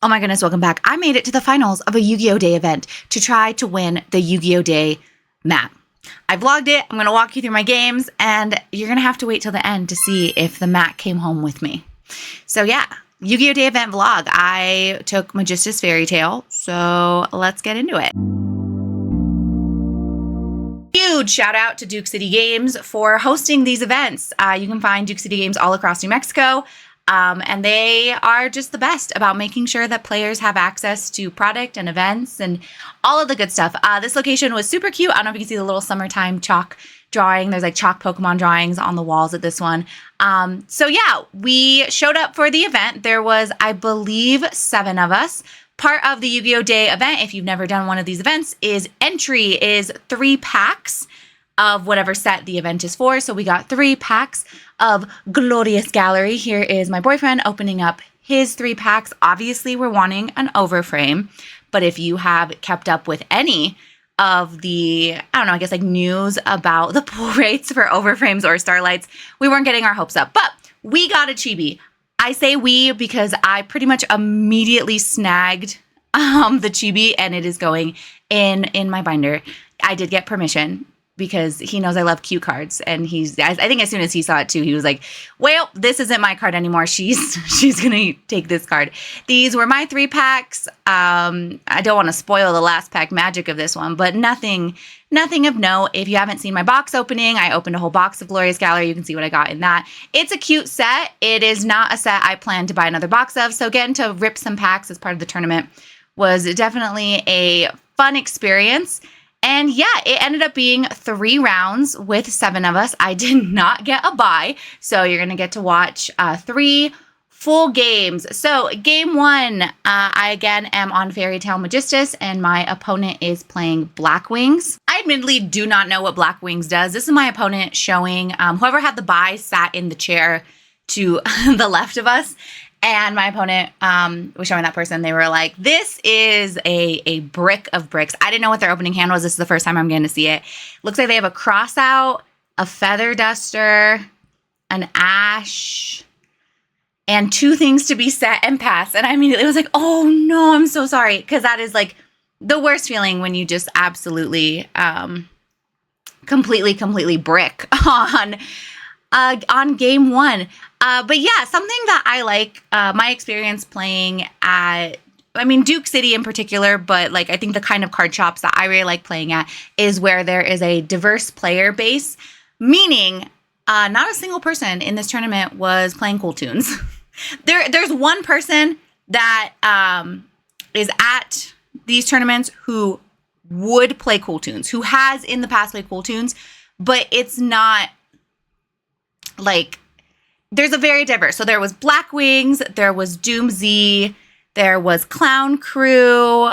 Oh my goodness, welcome back. I made it to the finals of a Yu-Gi-Oh! Day event to try to win the Yu-Gi-Oh! Day map. I vlogged it, I'm going to walk you through my games, and you're going to have to wait till the end to see if the mat came home with me. So yeah, Yu-Gi-Oh! Day event vlog. I took Magistus Fairy Tale, so let's get into it. Huge shout out to Duke City Games for hosting these events. You can find Duke City Games all across New Mexico. And they are just the best about making sure that players have access to product and events and all of the good stuff. This location was super cute. I don't know if you can see the little summertime chalk drawing. There's like chalk Pokemon drawings on the walls at this one. So yeah, we showed up for the event. There was, I believe, 7 of us. Part of the Yu-Gi-Oh! Day event, if you've never done one of these events, is entry is 3 packs of whatever set the event is for. So we got 3 packs of Glorious Gallery. Here is my boyfriend opening up his 3 packs. Obviously, we're wanting an overframe, but if you have kept up with any of the, I don't know, I guess like news about the pull rates for overframes or starlights, we weren't getting our hopes up, but we got a chibi. I say we because I pretty much immediately snagged the chibi and it is going in my binder. I did get permission because he knows I love cue cards, and I think as soon as he saw it too, he was like, well, this isn't my card anymore. She's gonna take this card. These were my 3 packs. I don't want to spoil the last pack magic of this one, but nothing of note. If you haven't seen my box opening, I opened a whole box of Glorious Gallery. You can see what I got in that. It's a cute set. It is not a set I plan to buy another box of, so getting to rip some packs as part of the tournament was definitely a fun experience. And yeah, it ended up being 3 rounds with 7 of us. I did not get a bye, so you're going to get to watch 3 full games. So game 1, I again am on Fairy Tale Magistus, and my opponent is playing Black Wings. I admittedly do not know what Black Wings does. This is my opponent showing whoever had the bye sat in the chair to the left of us. And my opponent was showing that person. They were like, this is a brick of bricks. I didn't know what their opening hand was. This is the first time I'm getting to see it. Looks like they have a cross out, a feather duster, an ash, and 2 things to be set and pass. And I immediately was like, oh no, I'm so sorry. Because that is like the worst feeling when you just absolutely completely brick on game 1. But yeah, something that I like, my experience playing at, Duke City in particular, but like I think the kind of card shops that I really like playing at is where there is a diverse player base, meaning not a single person in this tournament was playing cool tunes. There's one person that is at these tournaments who would play cool tunes, who has in the past played cool tunes, but it's not like, there's a very diverse. So there was Black Wings, there was Doom Z, there was Clown Crew.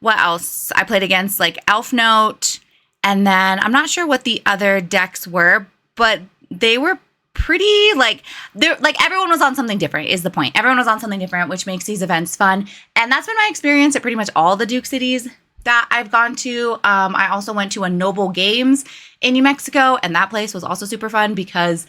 What else? I played against like Elf Note, and then I'm not sure what the other decks were, but they were pretty like everyone was on something different is the point. Everyone was on something different, which makes these events fun. And that's been my experience at pretty much all the Duke cities that I've gone to. I also went to a Noble Games in New Mexico, and that place was also super fun because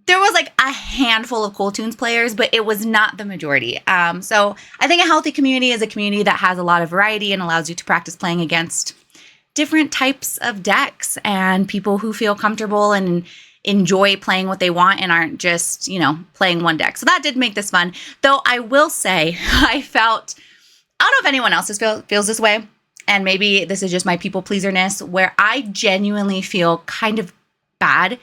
there was like a handful of cool tunes players, but it was not the majority. So I think a healthy community is a community that has a lot of variety and allows you to practice playing against different types of decks and people who feel comfortable and enjoy playing what they want and aren't just, playing one deck. So that did make this fun. Though I will say, I don't know if anyone else feels this way, and maybe this is just my people pleaserness, where I genuinely feel kind of bad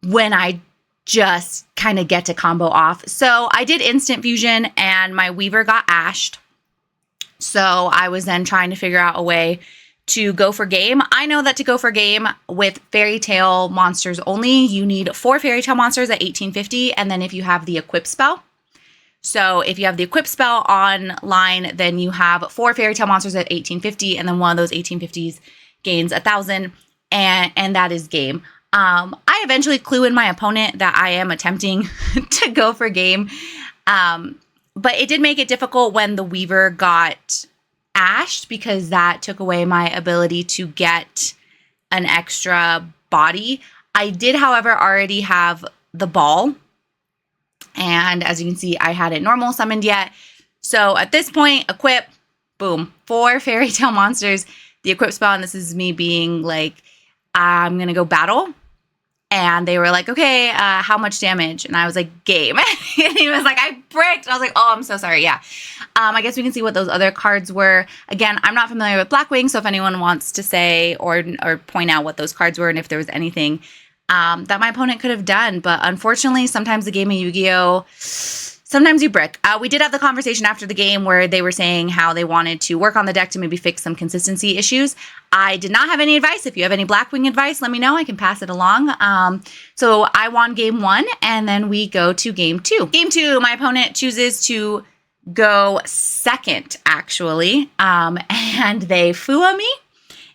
when I just kind of get to combo off. So I did instant fusion and my Weaver got ashed. So I was then trying to figure out a way to go for game. I know that to go for game with Fairy Tale monsters only, you need 4 Fairy Tale monsters at 1850, and then if you have the equip spell. So if you have the equip spell online, then you have 4 Fairy Tale monsters at 1850, and then one of those 1850s gains 1,000, and that is game. I eventually clue in my opponent that I am attempting to go for game, but it did make it difficult when the Weaver got ashed because that took away my ability to get an extra body. I did, however, already have the ball, And as you can see, I hadn't normal summoned yet. So at this point, equip, boom, 4 fairy tale monsters. The equip spell, and this is me being like, I'm going to go battle. And they were like, okay, how much damage? And I was like, game. And he was like, I bricked. I was like, oh, I'm so sorry. Yeah. I guess we can see what those other cards were. Again, I'm not familiar with Blackwing, so if anyone wants to say or point out what those cards were and if there was anything that my opponent could have done. But unfortunately, sometimes the game of Yu-Gi-Oh! Sometimes you brick. We did have the conversation after the game where they were saying how they wanted to work on the deck to maybe fix some consistency issues. I did not have any advice. If you have any Blackwing advice, let me know. I can pass it along. So I won game 1, and then we go to game 2. Game 2, my opponent chooses to go second, actually, and they Fua me.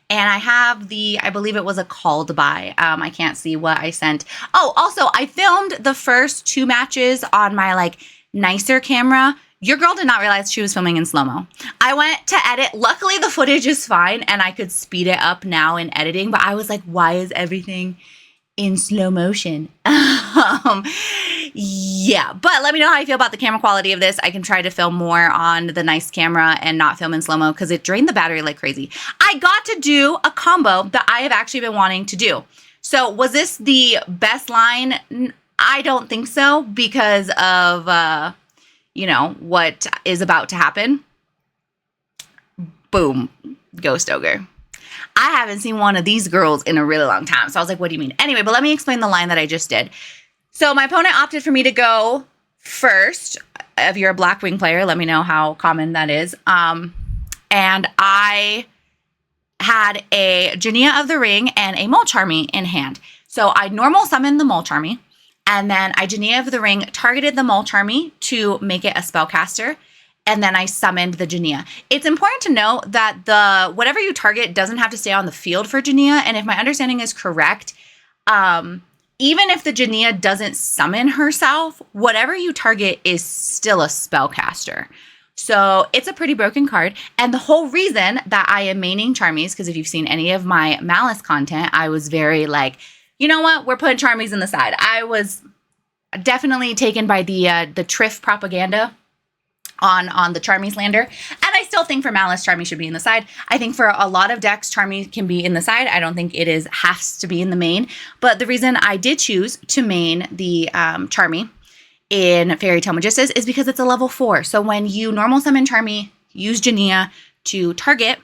And I have I believe it was a called by. I can't see what I sent. Oh, also, I filmed the first 2 matches on my, nicer camera. Your girl did not realize she was filming in slow-mo. I went to edit. Luckily, the footage is fine, and I could speed it up now in editing, but I was like, why is everything in slow motion? Yeah, but let me know how you feel about the camera quality of this. I can try to film more on the nice camera and not film in slow-mo because it drained the battery like crazy. I got to do a combo that I have actually been wanting to do. So was this the best line? I don't think so because of, what is about to happen. Boom, Ghost Ogre. I haven't seen one of these girls in a really long time. So I was like, what do you mean? Anyway, but let me explain the line that I just did. So my opponent opted for me to go first. If you're a Blackwing player, let me know how common that is. And I had a Jania of the Ring and a Molcharmy in hand. So I normal summoned the Molcharmy, and then I Jania of the Ring targeted the Molcharmy to make it a spellcaster, and then I summoned the Jania. It's important to note that whatever you target doesn't have to stay on the field for Jania, and if my understanding is correct, even if the Jania doesn't summon herself, whatever you target is still a spellcaster. So it's a pretty broken card. And the whole reason that I am maining Charmies, because if you've seen any of my Malice content, I was very like, you know what? We're putting Charmies in the side. I was definitely taken by the Triff propaganda on the Charmies lander. And I still think for Malice, Charmy should be in the side. I think for a lot of decks, Charmy can be in the side. I don't think it has to be in the main. But the reason I did choose to main the Charmy in Fairy Tale Magistus is because it's a level 4. So when you normal summon Charmy, use Jania to target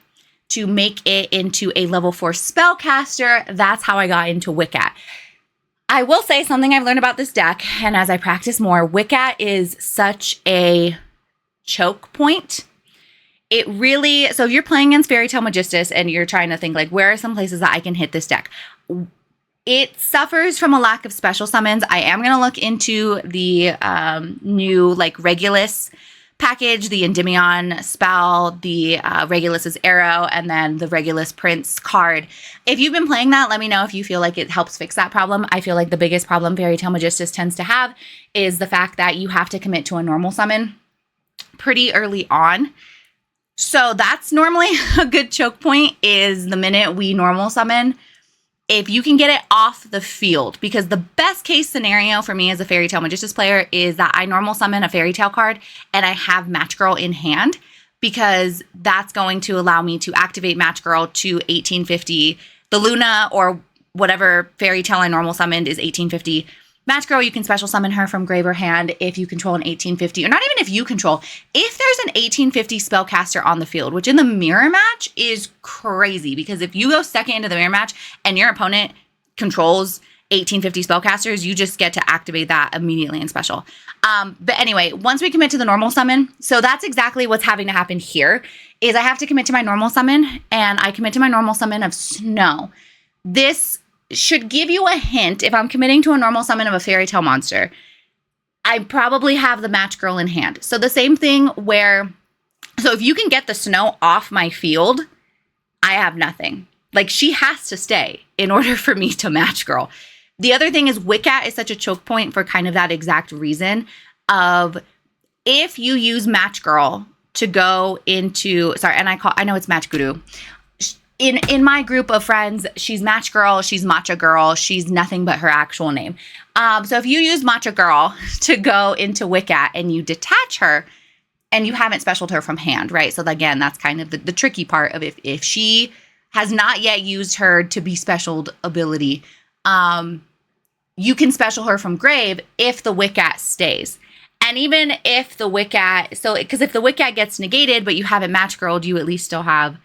to make it into a level 4 spellcaster. That's how I got into Wiccat. I will say something I've learned about this deck, and as I practice more, Wiccat is such a choke point. It really, so if you're playing against Fairy Tale Magistus and you're trying to think like, where are some places that I can hit this deck? It suffers from a lack of special summons. I am going to look into the new Regulus package, the Endymion spell, the Regulus's arrow, and then the Regulus Prince card. If you've been playing that, let me know if you feel like it helps fix that problem. I feel like the biggest problem Fairy Tale Magistus tends to have is the fact that you have to commit to a normal summon pretty early on. So that's normally a good choke point, is the minute we normal summon. If you can get it off the field, because the best case scenario for me as a Fairy Tale Magistus player is that I normal summon a Fairy Tale card and I have Match Girl in hand, because that's going to allow me to activate Match Girl to 1850. The Luna or whatever Fairy Tale I normal summoned is 1850. Match Girl, you can special summon her from grave or hand if you control an 1850, or not even if you control. If there's an 1850 spellcaster on the field, which in the mirror match is crazy, because if you go second into the mirror match and your opponent controls 1850 spellcasters, you just get to activate that immediately in special. But anyway, once we commit to the normal summon, so that's exactly what's having to happen here, is I have to commit to my normal summon, and I commit to my normal summon of Snow. This should give you a hint. If I'm committing to a normal summon of a Fairy Tale monster, I probably have the Match Girl in hand. So the same thing where, so if you can get the Snow off my field, I have nothing. Like, she has to stay in order for me to Match Girl. The other thing is Wiccat is such a choke point for kind of that exact reason of, if you use Match Girl to go into, sorry, and I know it's Match Guru. in my group of friends, she's Match Girl, she's Matcha Girl, she's nothing but her actual name. So if you use Matcha Girl to go into Wiccat and you detach her and you haven't specialed her from hand, right? So again, that's kind of the tricky part of if she has not yet used her to be specialed ability, you can special her from grave if the Wiccat stays. And even if the Wiccat, so because if the Wiccat gets negated, but you haven't Match Girled, you at least still have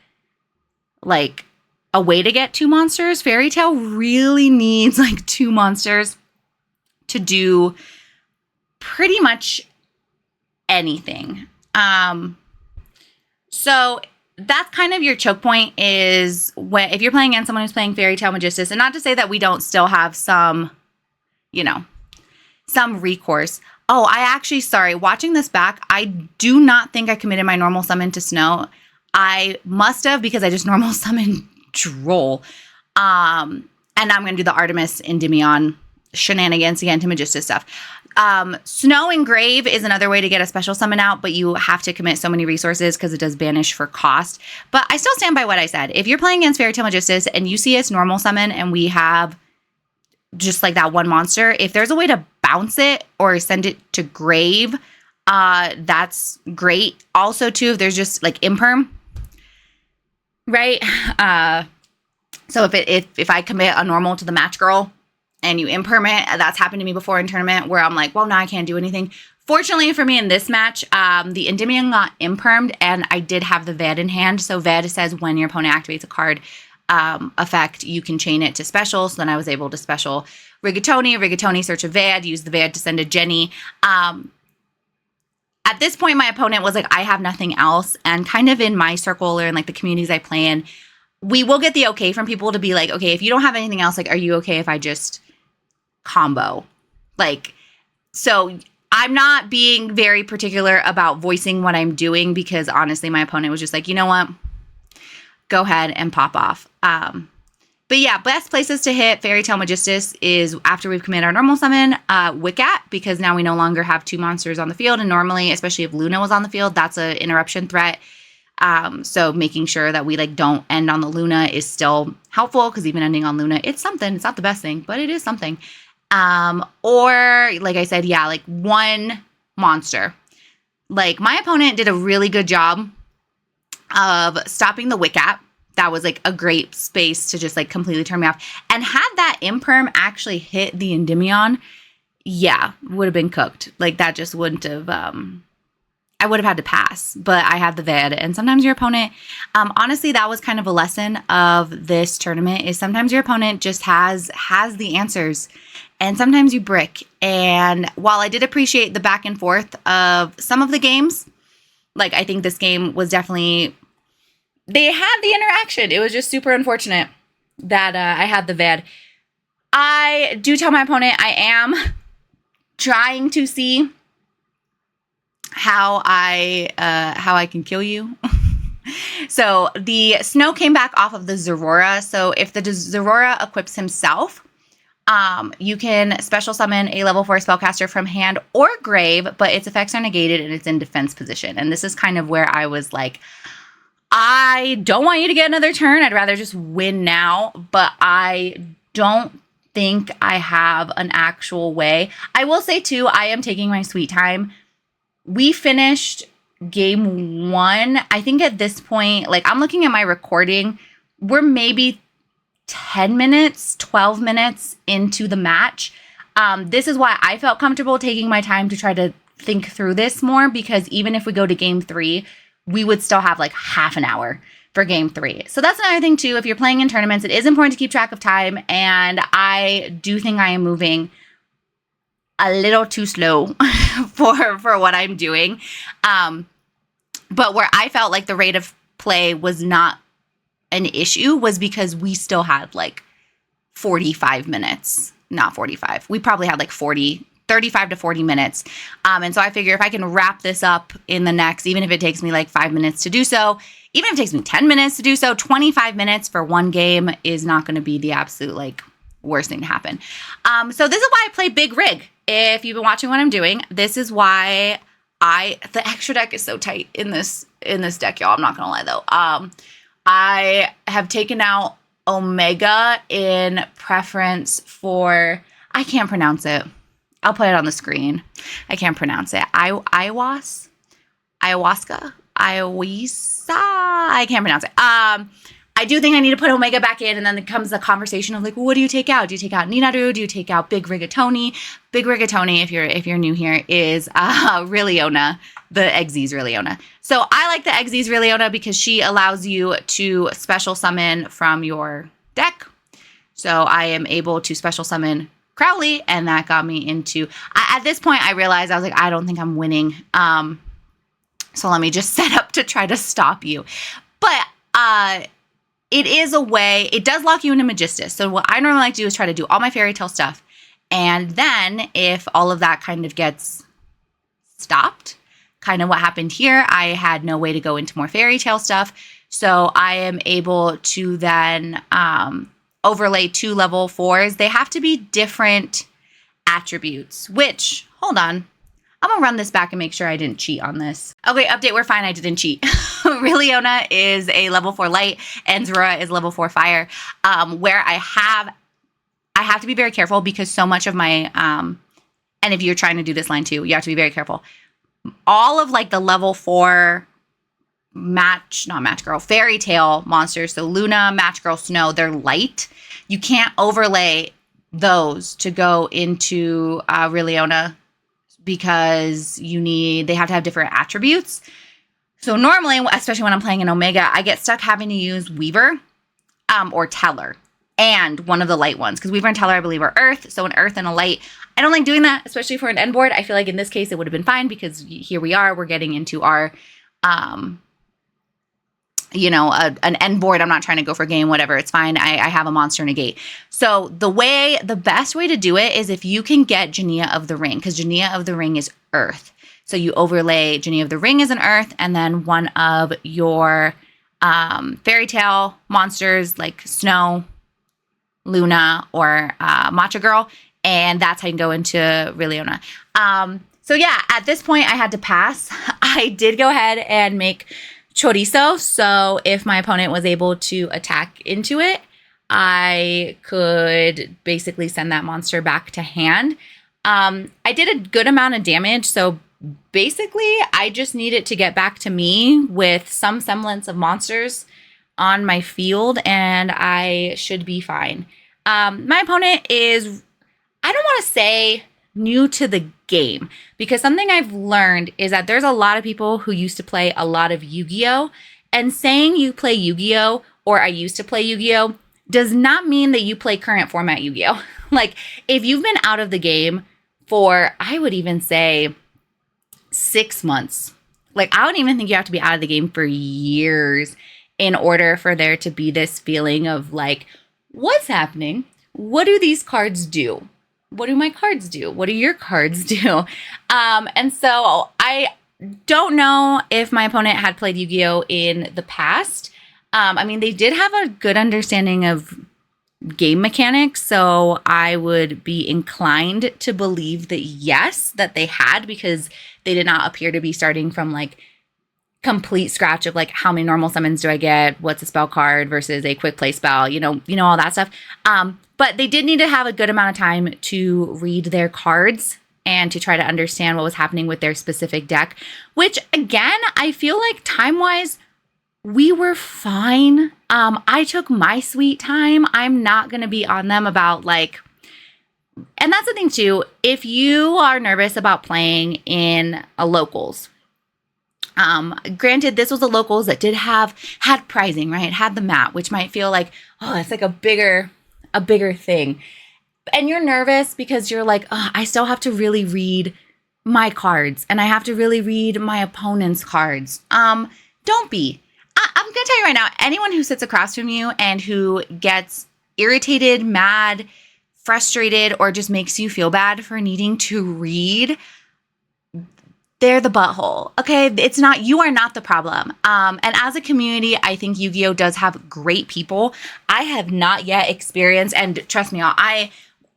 like a way to get 2 monsters. Fairy Tale really needs like 2 monsters to do pretty much anything. So that's kind of your choke point is when, if you're playing against someone who's playing Fairy Tale Magistus, and not to say that we don't still have some, some recourse. Oh, sorry, watching this back, I do not think I committed my normal summon to Snow. I must have, because I just normal summoned Droll. And I'm going to do the Artemis Endymion shenanigans again to Magistus stuff. Snow and Grave is another way to get a special summon out, but you have to commit so many resources because it does banish for cost. But I still stand by what I said. If you're playing against Fairy Tale Magistus and you see us normal summon and we have just like that 1 monster, if there's a way to bounce it or send it to Grave, that's great. Also, too, if there's just like imperm, right? So if I commit a normal to the Match Girl and you imperm it, that's happened to me before in tournament where I'm like, well, now I can't do anything. Fortunately for me in this match, the Endymion got impermed and I did have the Ved in hand. So Ved says when your opponent activates a card effect, you can chain it to special. So then I was able to special Rigatoni, search a Ved, use the Ved to send a Jenny. At this point, my opponent was like, I have nothing else. And kind of in my circle or in like the communities I play in, we will get the okay from people to be like, okay, if you don't have anything else, like, are you okay if I just combo? Like, so I'm not being very particular about voicing what I'm doing because honestly, my opponent was just like, you know what? Go ahead and pop off. But yeah, best places to hit Fairy Tale Magistus is after we've committed our normal summon, Wiccat, because now we no longer have 2 monsters on the field. And normally, especially if Luna was on the field, that's an interruption threat. So making sure that we like don't end on the Luna is still helpful because even ending on Luna, it's something. It's not the best thing, but it is something. Or like I said, yeah, like 1 monster. Like my opponent did a really good job of stopping the Wiccat. That was like a great space to just like completely turn me off. And had that imperm actually hit the Endymion, yeah, would have been cooked. Like that just wouldn't have, I would have had to pass, but I had the Ved. And sometimes your opponent, honestly, that was kind of a lesson of this tournament is sometimes your opponent just has the answers and sometimes you brick. And while I did appreciate the back and forth of some of the games, like I think this game was definitely, they had the interaction. It was just super unfortunate that I had the Ved. I do tell my opponent I am trying to see how I can kill you. So the Snow came back off of the Zorora. So if the Zorora equips himself, you can special summon a level 4 spellcaster from hand or grave, but its effects are negated and it's in defense position. And this is kind of where I was like, I don't want you to get another turn. I'd rather just win now, but I don't think I have an actual way. I will say too, I am taking my sweet time. We finished game 1. I think at this point, like I'm looking at my recording, we're maybe 10 minutes, 12 minutes into the match. This is why I felt comfortable taking my time to try to think through this more, because even if we go to game 3, we would still have like half an hour for game 3. So that's another thing too. If you're playing in tournaments, it is important to keep track of time. And I do think I am moving a little too slow for what I'm doing. But where I felt like the rate of play was not an issue was because we still had like 45 minutes, not 45. We probably had like 35 to 40 minutes. And so I figure if I can wrap this up in the next, even if it takes me like 5 minutes to do so, even if it takes me 10 minutes to do so, 25 minutes for one game is not going to be the absolute like worst thing to happen. So this is why I play Big Rig. If you've been watching what I'm doing, this is why the extra deck is so tight in this deck, y'all. I'm not going to lie though. I have taken out omega in preference for, I can't pronounce it. I'll put it on the screen. I can't pronounce it. Ayahuasca? I can't pronounce it. I do think I need to put omega back in, and then there comes the conversation of like, well, what do you take out? Do you take out Ninaru? Do you take out big rigatoni? Big rigatoni, if you're new here, is Riliona, the Exes Riliona. So I like the Exes Riliona because she allows you to special summon from your deck. So I am able to special summon Crowley, and that got me into, at this point I realized I was like, I don't think I'm winning. So let me just set up to try to stop you. But it is a way, it does lock you into Magistus. So what I normally like to do is try to do all my fairy tale stuff. And then if all of that kind of gets stopped, kind of what happened here, I had no way to go into more fairy tale stuff. So I am able to then overlay 2 level 4s. They have to be different attributes, which, hold on, I'm going to run this back and make sure I didn't cheat on this. Okay, update, we're fine, I didn't cheat. Riliona is a level 4 light, and Zorua is level 4 fire, where I have to be very careful because so much of my, and if you're trying to do this line too, you have to be very careful. All of like the level 4 fairy tale monsters, so Luna, Match Girl, Snow, they're light. You can't overlay those to go into Riliona because they have to have different attributes. So normally, especially when I'm playing in Omega, I get stuck having to use Weaver or Teller and one of the light ones, because Weaver and Teller, I believe, are Earth. So an Earth and a light. I don't like doing that, especially for an end board. I feel like in this case, it would have been fine because here we are. We're getting into our, an end board. I'm not trying to go for game, whatever. It's fine. I have a monster negate. So the best way to do it is if you can get Genea of the Ring, because Genea of the Ring is Earth. So you overlay Genea of the Ring as an Earth, and then one of your fairy tale monsters like Snow, Luna, or Matcha Girl, and that's how you can go into Riliona. So yeah, at this point I had to pass. I did go ahead and make Chorizo, so if my opponent was able to attack into it, I could basically send that monster back to hand. I did a good amount of damage, so basically I just need it to get back to me with some semblance of monsters on my field, and I should be fine. My opponent is, I don't want to say new to the game, because something I've learned is that there's a lot of people who used to play a lot of Yu-Gi-Oh! And saying you play Yu-Gi-Oh! Or I used to play Yu-Gi-Oh! Does not mean that you play current format Yu-Gi-Oh! Like, if you've been out of the game for, I would even say, 6 months. Like, I don't even think you have to be out of the game for years in order for there to be this feeling of like, what's happening? What do these cards do? What do my cards do? What do your cards do? And so I don't know if my opponent had played Yu-Gi-Oh! In the past. I mean, they did have a good understanding of game mechanics, so I would be inclined to believe that yes, that they had, because they did not appear to be starting from like complete scratch of like, how many normal summons do I get? What's a spell card versus a quick play spell? You know, all that stuff. But they did need to have a good amount of time to read their cards and to try to understand what was happening with their specific deck, which again, I feel like time-wise, we were fine. I took my sweet time. I'm not going to be on them about like, and that's the thing too, if you are nervous about playing in a locals, granted, this was a locals that had prizing, right? It had the mat, which might feel like, oh, it's like a bigger thing. And you're nervous because you're like, oh, I still have to really read my cards and I have to really read my opponent's cards. Don't be. I'm going to tell you right now, anyone who sits across from you and who gets irritated, mad, frustrated, or just makes you feel bad for needing to read, they're the butthole, okay? It's not, you are not the problem. And as a community, I think Yu-Gi-Oh! Does have great people. I have not yet experienced, and trust me,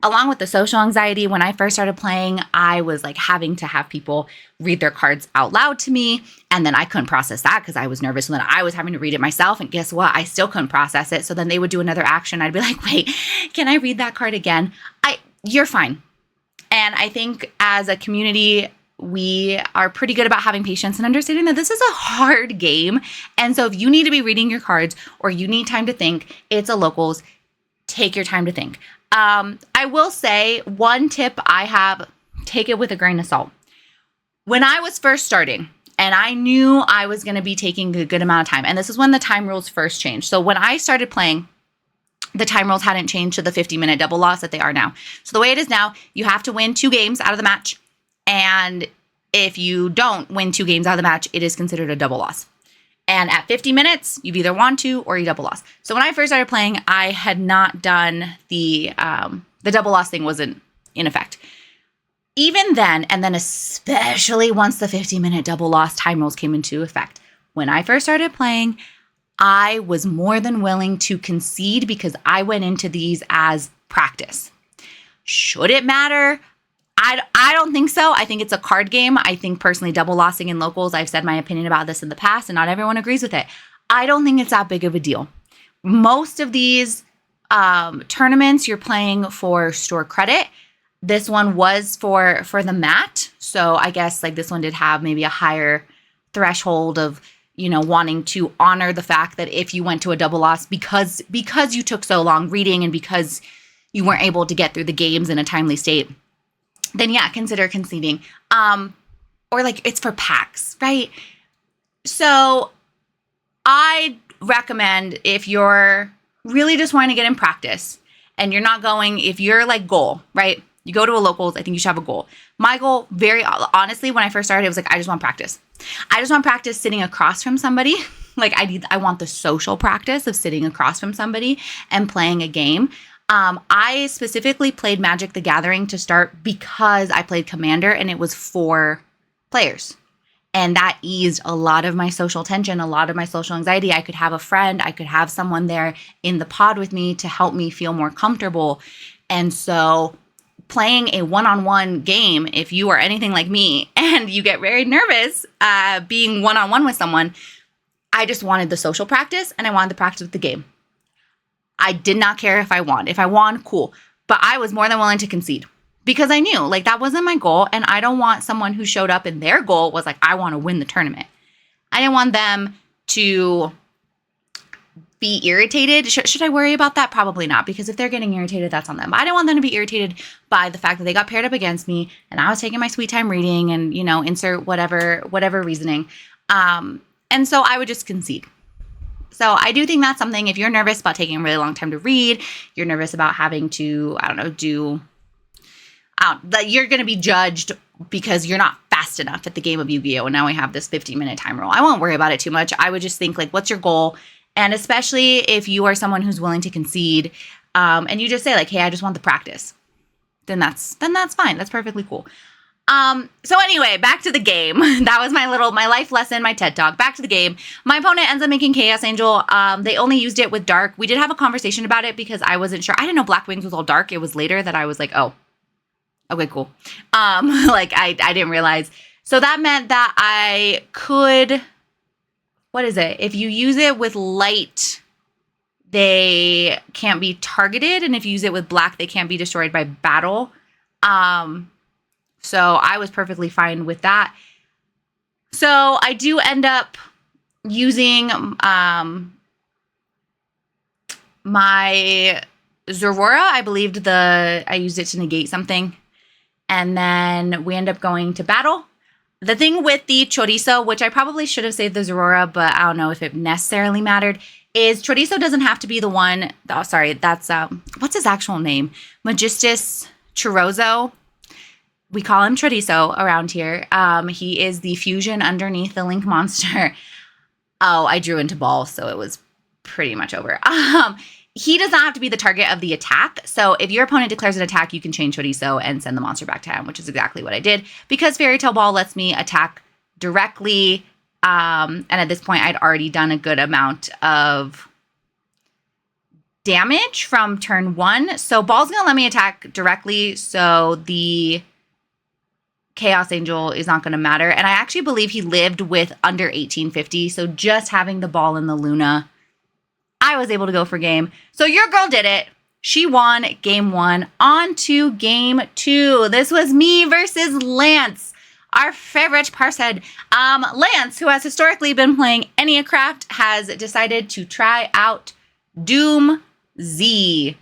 along with the social anxiety, when I first started playing, I was like having to have people read their cards out loud to me. And then I couldn't process that because I was nervous. And then I was having to read it myself. And guess what? I still couldn't process it. So then they would do another action. I'd be like, wait, can I read that card again? You're fine. And I think as a community, we are pretty good about having patience and understanding that this is a hard game. And so if you need to be reading your cards or you need time to think, it's a locals. Take your time to think. I will say one tip I have, take it with a grain of salt. When I was first starting and I knew I was going to be taking a good amount of time, and this is when the time rules first changed. So when I started playing, the time rules hadn't changed to the 50-minute double loss that they are now. So the way it is now, you have to win 2 games out of the match. And if you don't win 2 games out of the match, it is considered a double loss. And at 50 minutes, you've either won 2 or you double loss. So when I first started playing, I had not done the double loss thing wasn't in effect. Even then, and then especially once the 50-minute double loss time rules came into effect, when I first started playing, I was more than willing to concede because I went into these as practice. Should it matter? I don't think so. I think it's a card game. I think personally double lossing in locals, I've said my opinion about this in the past and not everyone agrees with it. I don't think it's that big of a deal. Most of these tournaments you're playing for store credit. This one was for the mat. So I guess like this one did have maybe a higher threshold of, wanting to honor the fact that if you went to a double loss because you took so long reading and because you weren't able to get through the games in a timely state, then yeah, consider conceding. Or like it's for packs, right? So I recommend if you're really just wanting to get in practice and you're not going, if you're like goal, right? You go to a locals, I think you should have a goal. My goal, very honestly, when I first started, it was like, I just want practice. I just want practice sitting across from somebody. Like I want the social practice of sitting across from somebody and playing a game. I specifically played Magic the Gathering to start because I played Commander and it was 4 players. And that eased a lot of my social tension, a lot of my social anxiety. I could have a friend, I could have someone there in the pod with me to help me feel more comfortable. And so playing a one-on-one game, if you are anything like me and you get very nervous being one-on-one with someone, I just wanted the social practice and I wanted the practice with the game. I did not care if I won. If I won, cool. But I was more than willing to concede because I knew like that wasn't my goal. And I don't want someone who showed up and their goal was like, I want to win the tournament. I didn't want them to be irritated. Should I worry about that? Probably not, because if they're getting irritated, that's on them. But I didn't want them to be irritated by the fact that they got paired up against me and I was taking my sweet time reading and, insert whatever reasoning. And so I would just concede. So I do think that's something, if you're nervous about taking a really long time to read, you're nervous about having to, that you're going to be judged because you're not fast enough at the game of Yu-Gi-Oh! And now we have this 15-minute time rule. I won't worry about it too much. I would just think like, what's your goal? And especially if you are someone who's willing to concede and you just say like, hey, I just want the practice, then that's fine. That's perfectly cool. So anyway, back to the game. That was my life lesson, my TED Talk. Back to the game. My opponent ends up making Chaos Angel. They only used it with dark. We did have a conversation about it because I wasn't sure. I didn't know Black Wings was all dark. It was later that I was like, oh, okay, cool. I didn't realize. So that meant that I could, what is it? If you use it with light, they can't be targeted. And if you use it with black, they can't be destroyed by battle. So I was perfectly fine with that. So I do end up using my Zorora. I believed I used it to negate something. And then we end up going to battle. The thing with the Chorizo, which I probably should have saved the Zorora, but I don't know if it necessarily mattered, is Chorizo doesn't have to be the one. Oh, sorry, that's what's his actual name? Magistus Chorizo. We call him Chorizo around here. He is the fusion underneath the Link monster. Oh, I drew into ball, so it was pretty much over. He does not have to be the target of the attack. So if your opponent declares an attack, you can chain Chorizo and send the monster back to him, which is exactly what I did. Because Fairy Tale Ball lets me attack directly. And at this point, I'd already done a good amount of damage from turn 1. So Ball's going to let me attack directly, so the Chaos Angel is not going to matter. And I actually believe he lived with under 1850, so just having the Ball and the Luna, I was able to go for game. So your girl did it. She won game 1. On to game 2. This was me versus Lance, our favorite person. Lance, who has historically been playing Enneacraft, has decided to try out Doom Z.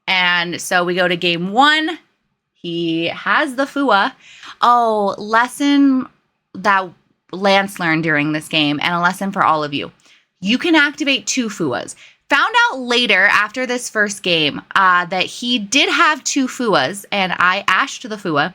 And so we go to game 1. He has the Fua. Oh, lesson that Lance learned during this game, and a lesson for all of you. You can activate 2 Fuas. Found out later after this first game that he did have 2 Fuas, and I ashed the Fua.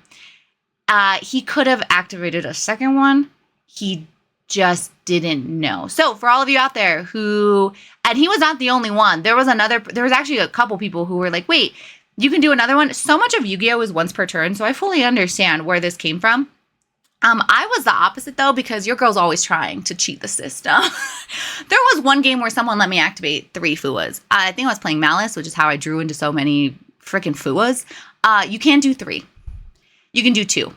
He could have activated a second one. He just didn't know. So for all of you out there who, and he was not the only one. There was actually a couple people who were like, wait, you can do another one? So much of Yu-Gi-Oh! Is once per turn, so I fully understand where this came from. I was the opposite, though, because your girl's always trying to cheat the system. There was one game where someone let me activate 3 Fuas. I think I was playing Malice, which is how I drew into so many freaking Fuas. You can't do 3. You can do 2.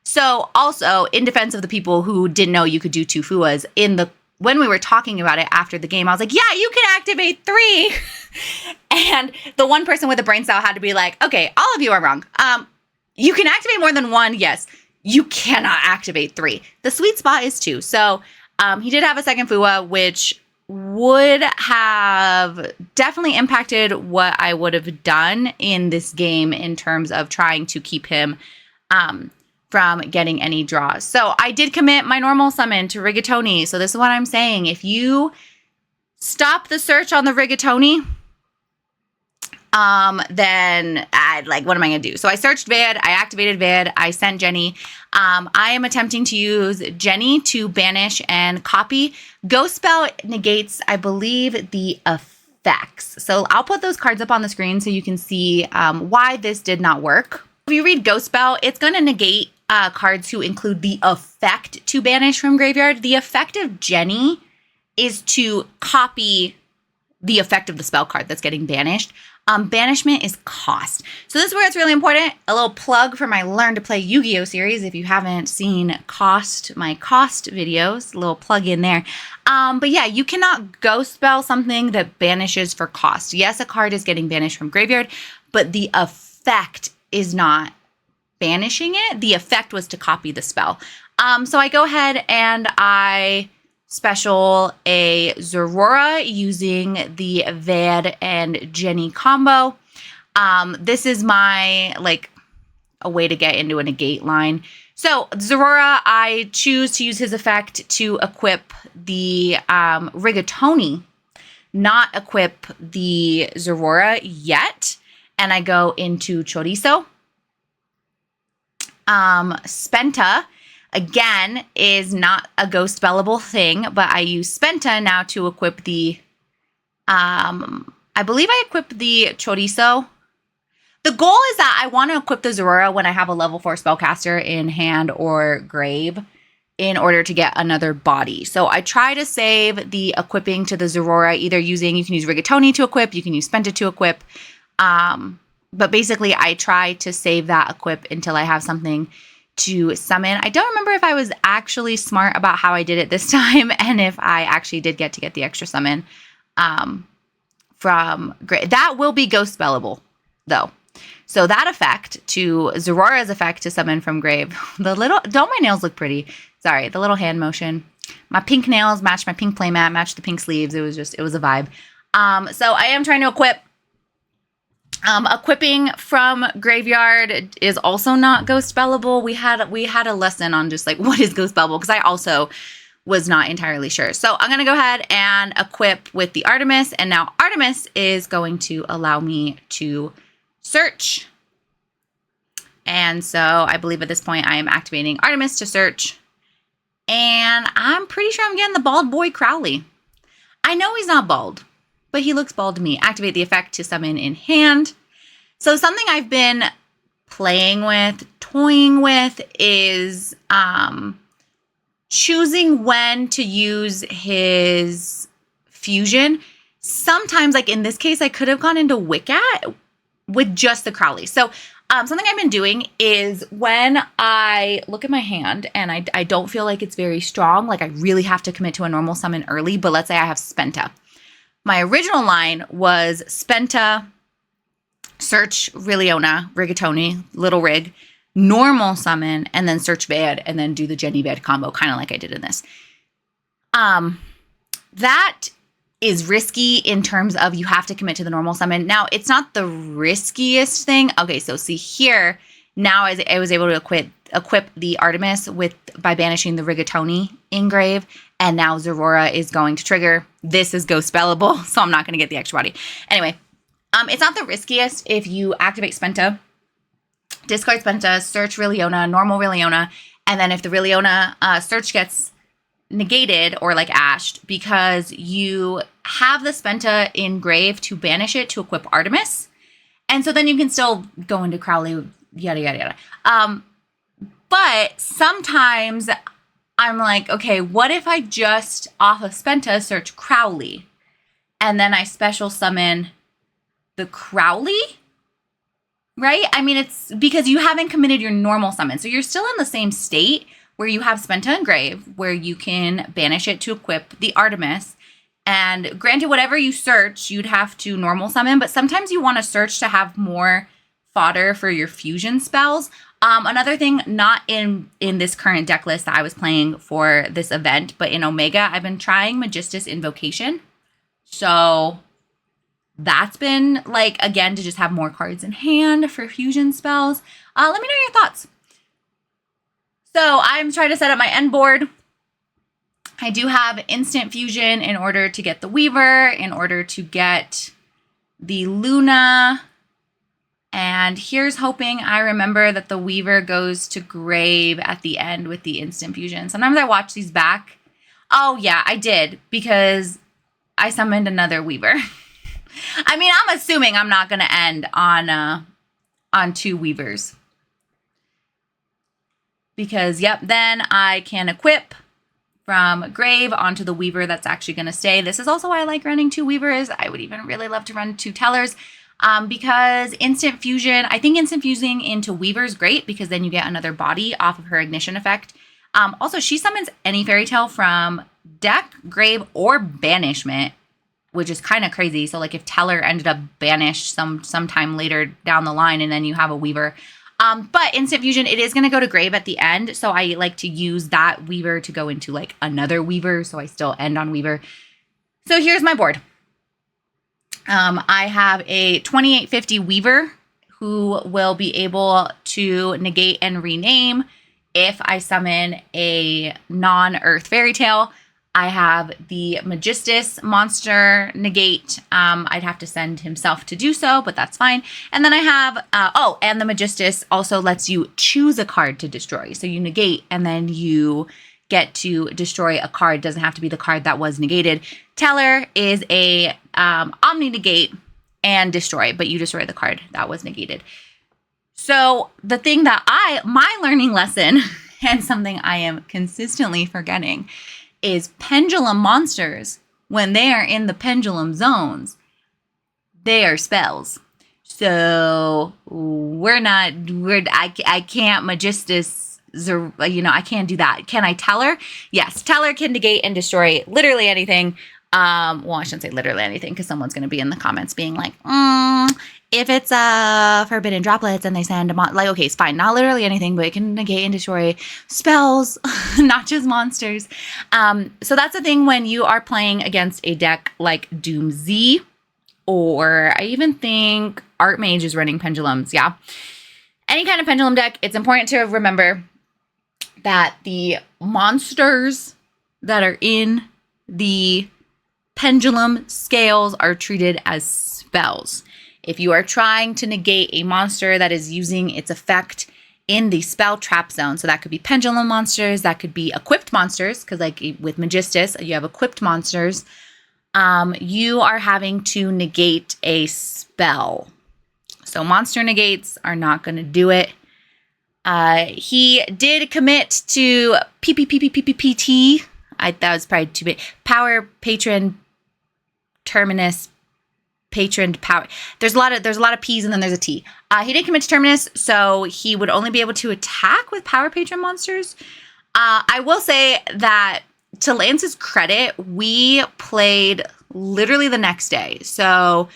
So also, in defense of the people who didn't know you could do 2 Fuas, when we were talking about it after the game, I was like, yeah, you can activate 3. And the one person with a brain cell had to be like, okay, all of you are wrong. You can activate more than 1, yes. You cannot activate 3. The sweet spot is 2. So he did have a second Fua, which would have definitely impacted what I would have done in this game in terms of trying to keep him from getting any draws. So I did commit my normal summon to Rigatoni. So this is what I'm saying. If you stop the search on the Rigatoni, then what am I going to do? So I searched Vid, I activated Vid, I sent Jenny. I am attempting to use Jenny to banish and copy. Ghost Spell negates, I believe, the effects. So I'll put those cards up on the screen so you can see why this did not work. If you read Ghost Spell, it's going to negate cards who include the effect to banish from graveyard. The effect of Jenny is to copy the effect of the spell card that's getting banished. Banishment is cost. So this is where it's really important. A little plug for my Learn to Play Yu-Gi-Oh! Series. If you haven't seen my cost videos, a little plug in there. But yeah, you cannot ghost spell something that banishes for cost. Yes, a card is getting banished from graveyard, but the effect is not banishing it. The effect was to copy the spell. So I go ahead and I special a Zorora using the Vad and Jenny combo. This is my, a way to get into a negate line. So Zorora, I choose to use his effect to equip the Rigatoni, not equip the Zorora yet. And I go into Chorizo. Spenta, again, is not a ghost spellable thing, but I use Spenta now to equip the, I believe I equip the Chorizo. The goal is that I want to equip the Zorora when I have a level 4 spellcaster in hand or grave in order to get another body. So I try to save the equipping to the Zorora, either you can use Rigatoni to equip, you can use Spenta to equip. But basically I try to save that equip until I have something to summon. I don't remember if I was actually smart about how I did it this time and if I actually did get the extra summon from Grave. That will be ghost spellable though. So that effect to Zorora's effect to summon from grave. Don't my nails look pretty? Sorry, the little hand motion. My pink nails matched my pink playmat, matched the pink sleeves. It was a vibe. So I am trying to equip. Equipping from graveyard is also not ghost spellable. We had a lesson on just what is ghost spellable, because I also was not entirely sure. So I'm gonna go ahead and equip with the Artemis, and now Artemis is going to allow me to search. And so I believe at this point I am activating Artemis to search, and I'm pretty sure I'm getting the bald boy Crowley. I know he's not bald, but he looks bald to me. Activate the effect to summon in hand. So something I've been playing with, toying with, is choosing when to use his fusion. sometimes, like in this case, I could have gone into Wiccat with just the Crowley. So something I've been doing is when I look at my hand and I don't feel like it's very strong, like I really have to commit to a normal summon early, but let's say I have Spenta. My original line was Spenta, search Riliona, Rigatoni, Little Rig, normal summon, and then search Vad, and then do the Jenny Vad combo, kind of like I did in this. That is risky in terms of you have to commit to the normal summon. Now, it's not the riskiest thing. Okay, so see here, now I was able to equip the Artemis by banishing the Rigatoni engrave, and now Zorora is going to trigger. This is ghost spellable, so I'm not going to get the extra body. Anyway, it's not the riskiest if you activate Spenta, discard Spenta, search Riliona, normal Riliona, and then if the Riliona search gets negated or like ashed, because you have the Spenta engrave to banish it to equip Artemis, and so then you can still go into Crowley, yada yada yada. But sometimes I'm like, okay, what if I just off of Spenta search Crowley, and then I special summon the Crowley? Right? I mean, it's because you haven't committed your normal summon, so you're still in the same state where you have Spenta engrave, where you can banish it to equip the Artemis. And granted, whatever you search, you'd have to normal summon, but sometimes you want to search to have more fodder for your fusion spells. Another thing, not in this current deck list that I was playing for this event, but in Omega, I've been trying Magistus Invocation. So that's been like, again, to just have more cards in hand for fusion spells. Let me know your thoughts. So I'm trying to set up my end board. I do have instant fusion in order to get the Weaver, in order to get the Luna. And here's hoping I remember that the Weaver goes to grave at the end with the instant fusion. Sometimes I watch these back. Oh yeah, I did, because I summoned another Weaver. I mean, I'm assuming I'm not going to end on 2 Weavers. Because, yep, then I can equip from grave onto the Weaver that's actually going to stay. This is also why I like running 2 Weavers. I would even really love to run 2 Tellers, because instant fusion, I think instant fusing into Weaver is great, because then you get another body off of her ignition effect. Also, she summons any fairy tale from deck, grave, or banishment, which is kind of crazy. So like if Teller ended up banished sometime later down the line, and then you have a Weaver. But instant fusion, it is going to go to grave at the end. So I like to use that Weaver to go into like another Weaver. So I still end on Weaver. So here's my board. I have a 2850 Weaver who will be able to negate and rename if I summon a non-Earth fairy tale. I have the Magistus monster negate. I'd have to send himself to do so, but that's fine. And then I have, and the Magistus also lets you choose a card to destroy. So you negate, and then you get to destroy a card. Doesn't have to be the card that was negated. Teller is a omni negate and destroy, but you destroy the card that was negated. So the thing that my learning lesson, and something I am consistently forgetting, is pendulum monsters, when they are in the pendulum zones, they are spells. So I can't Magistus, I can't do that. Can I Teller? Yes, Teller can negate and destroy literally anything. Well, I shouldn't say literally anything, because someone's going to be in the comments being like, if it's forbidden droplets and they send okay, it's fine, not literally anything, but it can negate and destroy spells, not just monsters. So that's the thing when you are playing against a deck like Doom Z, or I even think Archmage is running pendulums. Yeah, any kind of pendulum deck, it's important to remember that the monsters that are in the pendulum scales are treated as spells. If you are trying to negate a monster that is using its effect in the spell trap zone, so that could be pendulum monsters, that could be equipped monsters, because like with Magistus, you have equipped monsters, you are having to negate a spell. So monster negates are not going to do it. He did commit to PPPPPPT. That was probably too big. Power Patron Terminus patroned power. There's a lot of P's and then there's a T. He didn't commit to Terminus, so he would only be able to attack with power patron monsters. I will say that to Lance's credit, we played literally the next day. So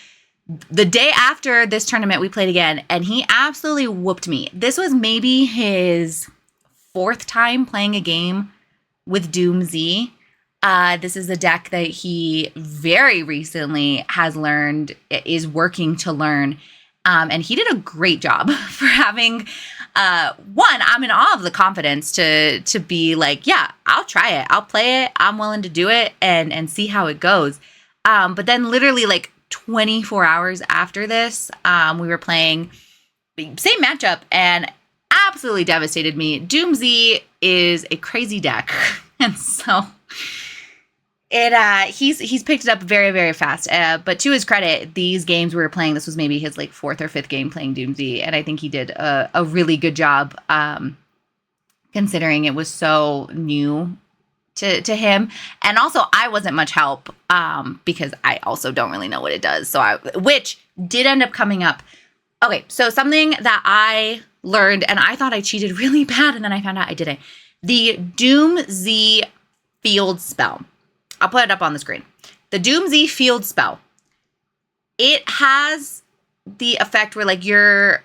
the day after this tournament, we played again, and he absolutely whooped me. This was maybe his 4th time playing a game with Doom Z. This is a deck that he very recently has learned, is working to learn. And he did a great job for having, one, I'm in awe of the confidence to be like, yeah, I'll try it. I'll play it. I'm willing to do it and see how it goes. But then literally like 24 hours after this, we were playing the same matchup and absolutely devastated me. Doom Z is a crazy deck. And so he's picked it up very, very fast. But to his credit, these games we were playing, this was maybe his like 4th or 5th game playing Doom Z. And I think he did a really good job, considering it was so new to him. And also I wasn't much help, because I also don't really know what it does. Which did end up coming up. Okay. So something that I learned, and I thought I cheated really bad, and then I found out I didn't. The Doom Z field spell. I'll put it up on the screen. The Doom Z field spell. It has the effect where like your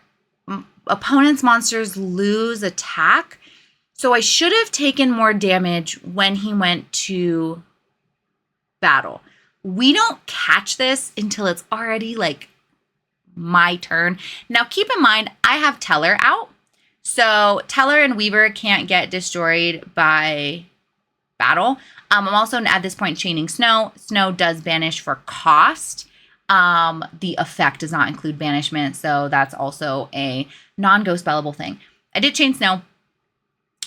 opponent's monsters lose attack. So I should have taken more damage when he went to battle. We don't catch this until it's already like my turn. Now keep in mind, I have Teller out. So Teller and Weaver can't get destroyed by battle. I'm also at this point chaining Snow. Snow does banish for cost. The effect does not include banishment. So that's also a non-ghost spellable thing. I did chain Snow.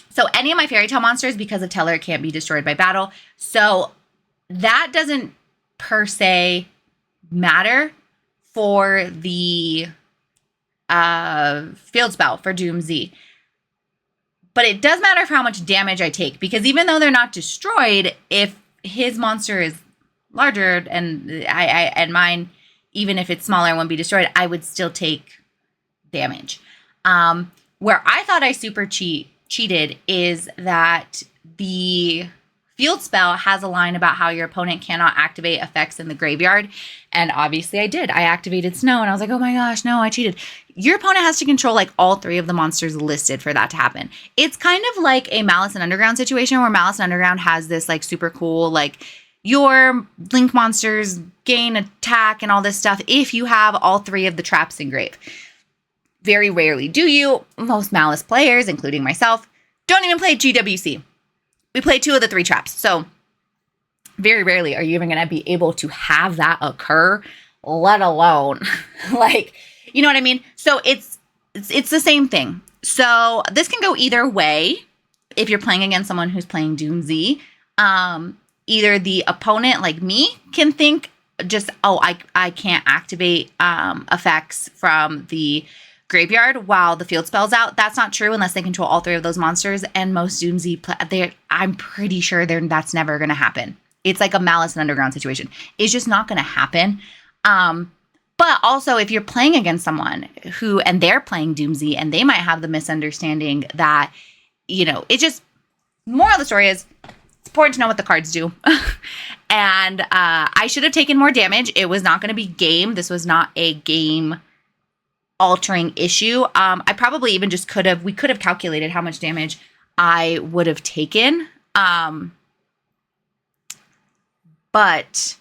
So any of my fairy tale monsters, because of Teller, can't be destroyed by battle. So that doesn't per se matter for the field spell for Doom Z. But it does matter for how much damage I take, because even though they're not destroyed, if his monster is larger and mine, even if it's smaller, won't be destroyed, I would still take damage. Where I thought I super cheated is that the field spell has a line about how your opponent cannot activate effects in the graveyard. And obviously I did. I activated Snow and I was like, oh my gosh, no, I cheated. Your opponent has to control like all 3 of the monsters listed for that to happen. It's kind of like a Malice and Underground situation where Malice and Underground has this like super cool, like your Link monsters gain attack and all this stuff if you have all 3 of the traps engraved. Very rarely do you. Most Malice players, including myself, don't even play GWC. We play 2 of the 3 traps. So very rarely are you even going to be able to have that occur, let alone like, you know what I mean? So it's the same thing. So this can go either way. If you're playing against someone who's playing Doom Z, either the opponent like me can think just, oh, I can't activate effects from the graveyard while the field spell's out. That's not true unless they control all 3 of those monsters. And most Doom Z, I'm pretty sure that's never going to happen. It's like a Malice and Underground situation. It's just not going to happen. But also, if you're playing against someone and they're playing Doom Z, and they might have the misunderstanding that, you know, it just, moral of the story is, it's important to know what the cards do. And I should have taken more damage. It was not going to be game. This was not a game altering issue. I probably even just we could have calculated how much damage I would have taken. But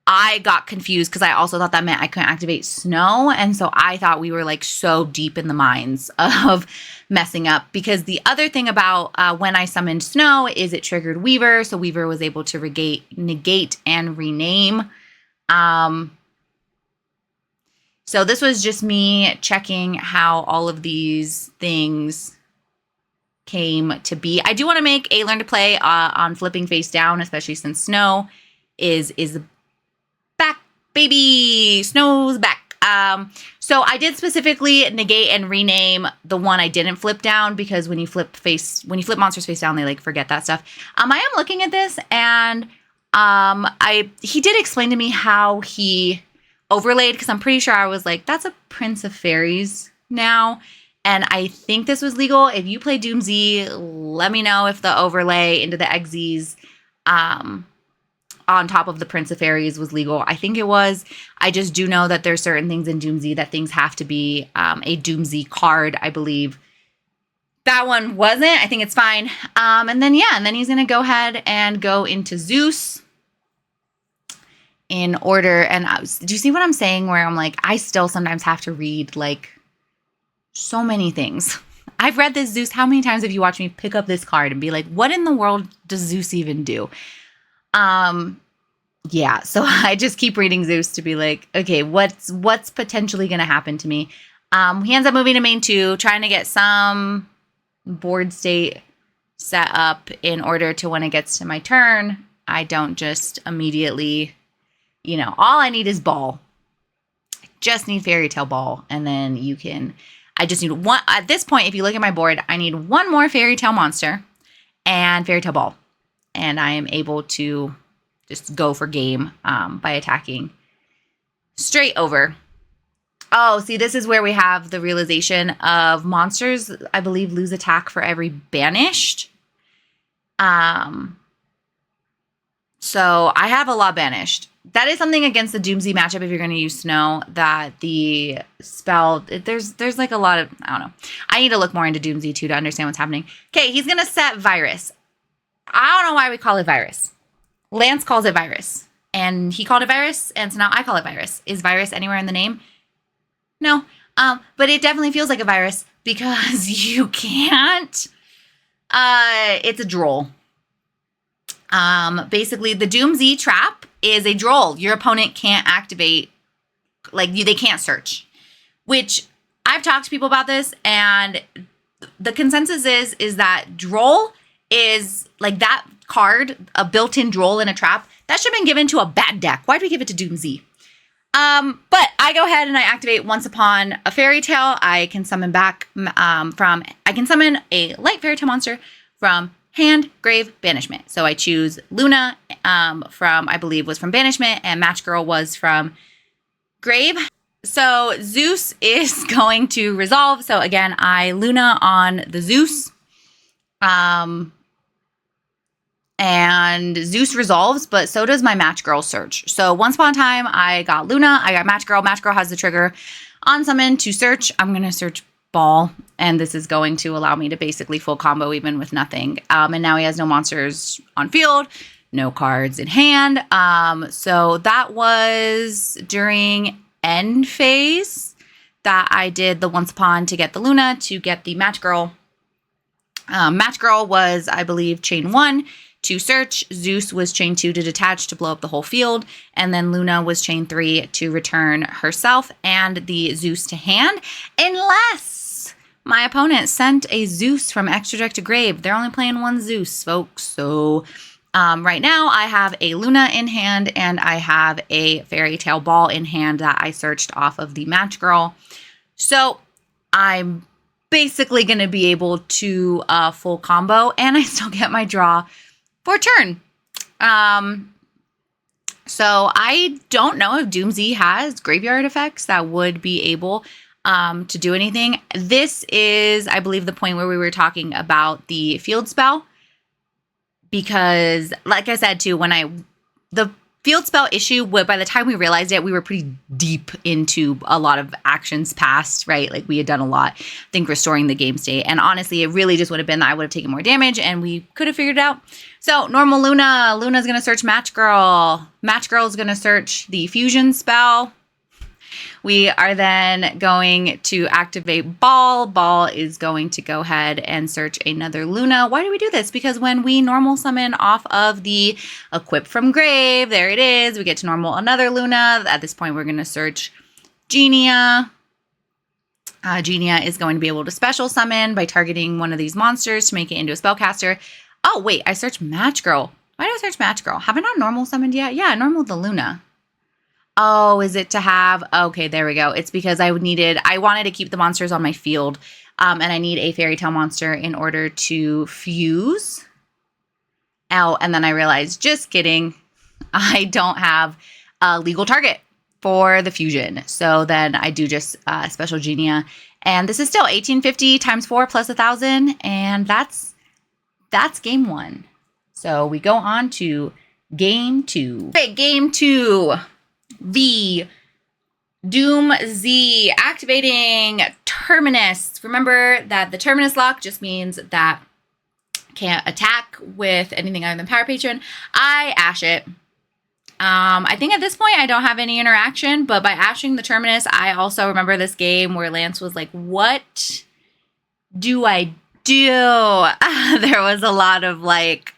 I got confused because I also thought that meant I couldn't activate Snow. And so I thought we were like so deep in the mines of messing up, because the other thing about when I summoned Snow is it triggered Weaver. So Weaver was able to negate and rename. So this was just me checking how all of these things came to be. I do want to make a learn to play on flipping face down, especially since Snow is back, baby. Snow's back. So I did specifically negate and rename the one I didn't flip down, because when you flip monsters face down, they like forget that stuff. I am looking at this, and He did explain to me how he overlaid, because I'm pretty sure I was like, that's a Prince of Fairies now. And I think this was legal. If you play Doom Z, let me know if the overlay into the Xyz on top of the Prince of Fairies was legal. I think it was. I just do know that there's certain things in Doom Z that things have to be a Doom Z card, I believe. That one wasn't. I think it's fine. And then he's going to go ahead and go into Zeus in order. And do you see what I'm saying? Where I'm like, I still sometimes have to read like so many things. I've read this Zeus. How many times have you watched me pick up this card and be like, what in the world does Zeus even do? Yeah. So I just keep reading Zeus to be like, okay, what's potentially going to happen to me? He ends up moving to main 2, trying to get some board state set up in order to, when it gets to my turn, I don't just immediately, all I need is ball. I just need Fairy Tale Ball. And then I just need one. At this point, if you look at my board, I need one more Fairy Tale monster and Fairy Tale Ball. And I am able to just go for game by attacking straight over. Oh, see, this is where we have the realization of monsters, I believe, lose attack for every banished. So I have a lot banished. That is something against the Doom Z matchup if you're going to use Snow, that the spell, there's like a lot of, I don't know. I need to look more into Doom Z too to understand what's happening. Okay, he's going to set Virus. I don't know why we call it Virus. Lance calls it Virus. And he called it Virus, and so now I call it Virus. Is Virus anywhere in the name? No, but it definitely feels like a virus because you can't. It's a droll. Basically, the Doom Z trap is a droll. Your opponent can't activate, they can't search. Which I've talked to people about this, and the consensus is that droll is like that card, a built-in droll in a trap. That should have been given to a bad deck. Why do we give it to Doom Z? But I go ahead and I activate Once Upon a Fairy Tale. I can summon back I can summon a light Fairy Tale monster from hand, grave, banishment. So I choose Luna I believe was from banishment, and Match Girl was from grave. So Zeus is going to resolve. So again, I Luna on the Zeus. And Zeus resolves, but so does my Match Girl search. So once upon a time, I got Luna, I got Match Girl. Match Girl has the trigger on summon to search. I'm going to search Ball, and this is going to allow me to basically full combo even with nothing. And now he has no monsters on field, no cards in hand. So that was during end phase that I did the Once Upon to get the Luna to get the Match Girl. Match Girl was, I believe, chain 1. To search, Zeus was chain 2 to detach to blow up the whole field, and then Luna was chain 3 to return herself and the Zeus to hand, unless my opponent sent a Zeus from extra deck to grave. They're only playing one Zeus, folks. So right now I have a Luna in hand and I have a Fairy Tale Ball in hand that I searched off of the Match Girl. So I'm basically going to be able to full combo, and I still get my draw for turn. So I don't know if Doom Z has graveyard effects that would be able to do anything. This is, I believe, the point where we were talking about the field spell, because like I said too, the field spell issue, by the time we realized it, we were pretty deep into a lot of actions past, right? Like we had done a lot, I think, restoring the game state. And honestly, it really just would have been that I would have taken more damage and we could have figured it out. So normal Luna. Luna's going to search Match Girl. Match Girl is going to search the fusion spell. We are then going to activate Ball. Ball is going to go ahead and search another Luna. Why do we do this? Because when we normal summon off of the Equip from Grave, there it is, we get to normal another Luna. At this point, we're going to search Genia. Genia is going to be able to special summon by targeting one of these monsters to make it into a spellcaster. Oh, wait, I searched Match Girl. Why did I search Match Girl? Have I not normal summoned yet? Yeah, I normaled the Luna. Oh, is it to have? Okay, there we go. It's because I wanted to keep the monsters on my field, and I need a Fairy Tale monster in order to fuse. Oh, and then I realized, just kidding. I don't have a legal target for the fusion. So then I do just special genia. And this is still 1850 times 4 plus 1,000. And that's game 1. So we go on to game 2. Okay, game 2. V. Doom Z. Activating Terminus. Remember that the Terminus lock just means that can't attack with anything other than Power Patron. I ash it. I think at this point I don't have any interaction, but by ashing the Terminus, I also remember this game where Lance was like, what do I do? There was a lot of like,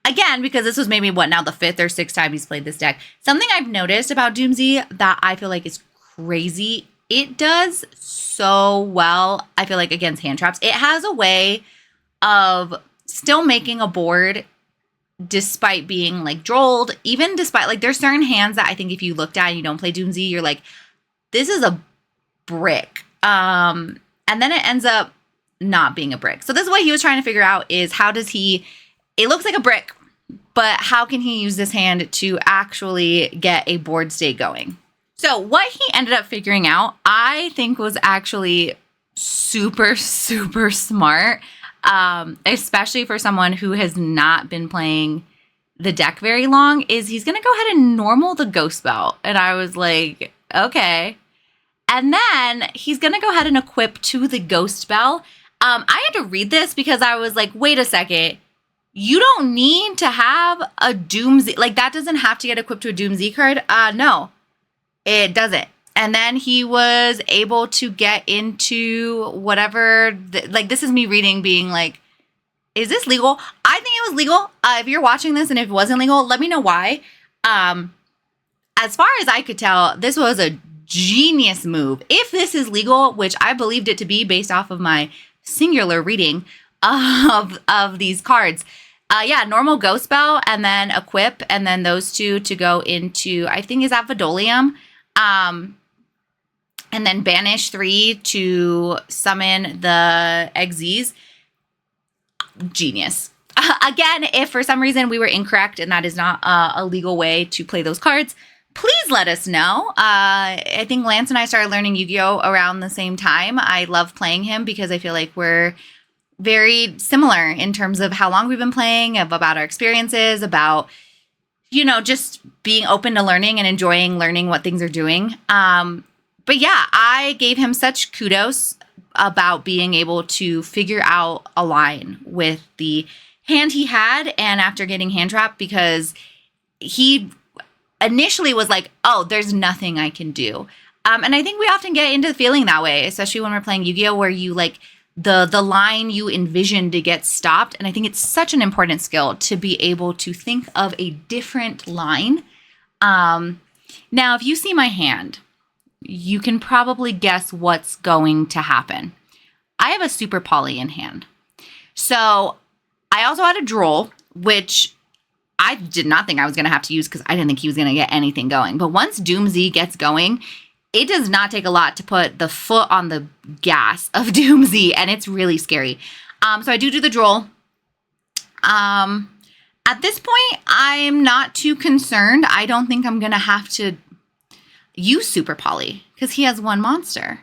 again, because this was maybe now the 5th or 6th time he's played this deck. Something I've noticed about Doom Z that I feel like is crazy. It does so well, I feel like, against hand traps. It has a way of still making a board despite being like drolled, even despite like there's certain hands that I think if you looked at and you don't play Doom Z, you're like, this is a brick. And then it ends up not being a brick. So this is what he was trying to figure out is how does he, it looks like a brick, but how can he use this hand to actually get a board state going? So what he ended up figuring out, I think was actually super, super smart. Especially for someone who has not been playing the deck very long, is he's going to go ahead and normal the Ghost Belt. And I was like, okay. And then he's going to go ahead and equip to the Ghost Bell. I had to read this because I was like, wait a second. You don't need to have a Doom Z. Like, that doesn't have to get equipped to a Doom Z card. No, it doesn't. And then he was able to get into whatever, like, this is me reading being like, is this legal? I think it was legal. If you're watching this and if it wasn't legal, let me know why. As far as I could tell, this was a genius move. If this is legal, which I believed it to be based off of my singular reading of these cards. Yeah, normal Ghost Bell and then equip and then those two to go into, I think, is that Vidolium? And then banish 3 to summon the Xyz. Genius. Again, if for some reason we were incorrect and that is not a legal way to play those cards, please let us know. I think Lance and I started learning Yu-Gi-Oh! Around the same time. I love playing him because I feel like we're very similar in terms of how long we've been playing, about our experiences, about, you know, just being open to learning and enjoying learning what things are doing. But yeah, I gave him such kudos about being able to figure out a line with the hand he had and after getting hand trapped, because he initially was like, oh, there's nothing I can do. And I think we often get into feeling that way, especially when we're playing Yu-Gi-Oh! Where you like the line you envision to get stopped. And I think it's such an important skill to be able to think of a different line. Now, if you see my hand, you can probably guess what's going to happen. I have a super poly in hand. So I also had a droll, which I did not think I was going to have to use because I didn't think he was going to get anything going. But once Doom Z gets going, it does not take a lot to put the foot on the gas of Doom Z, and it's really scary. So I do the droll. At this point, I'm not too concerned. I don't think I'm going to have to use Super Poly because he has one monster.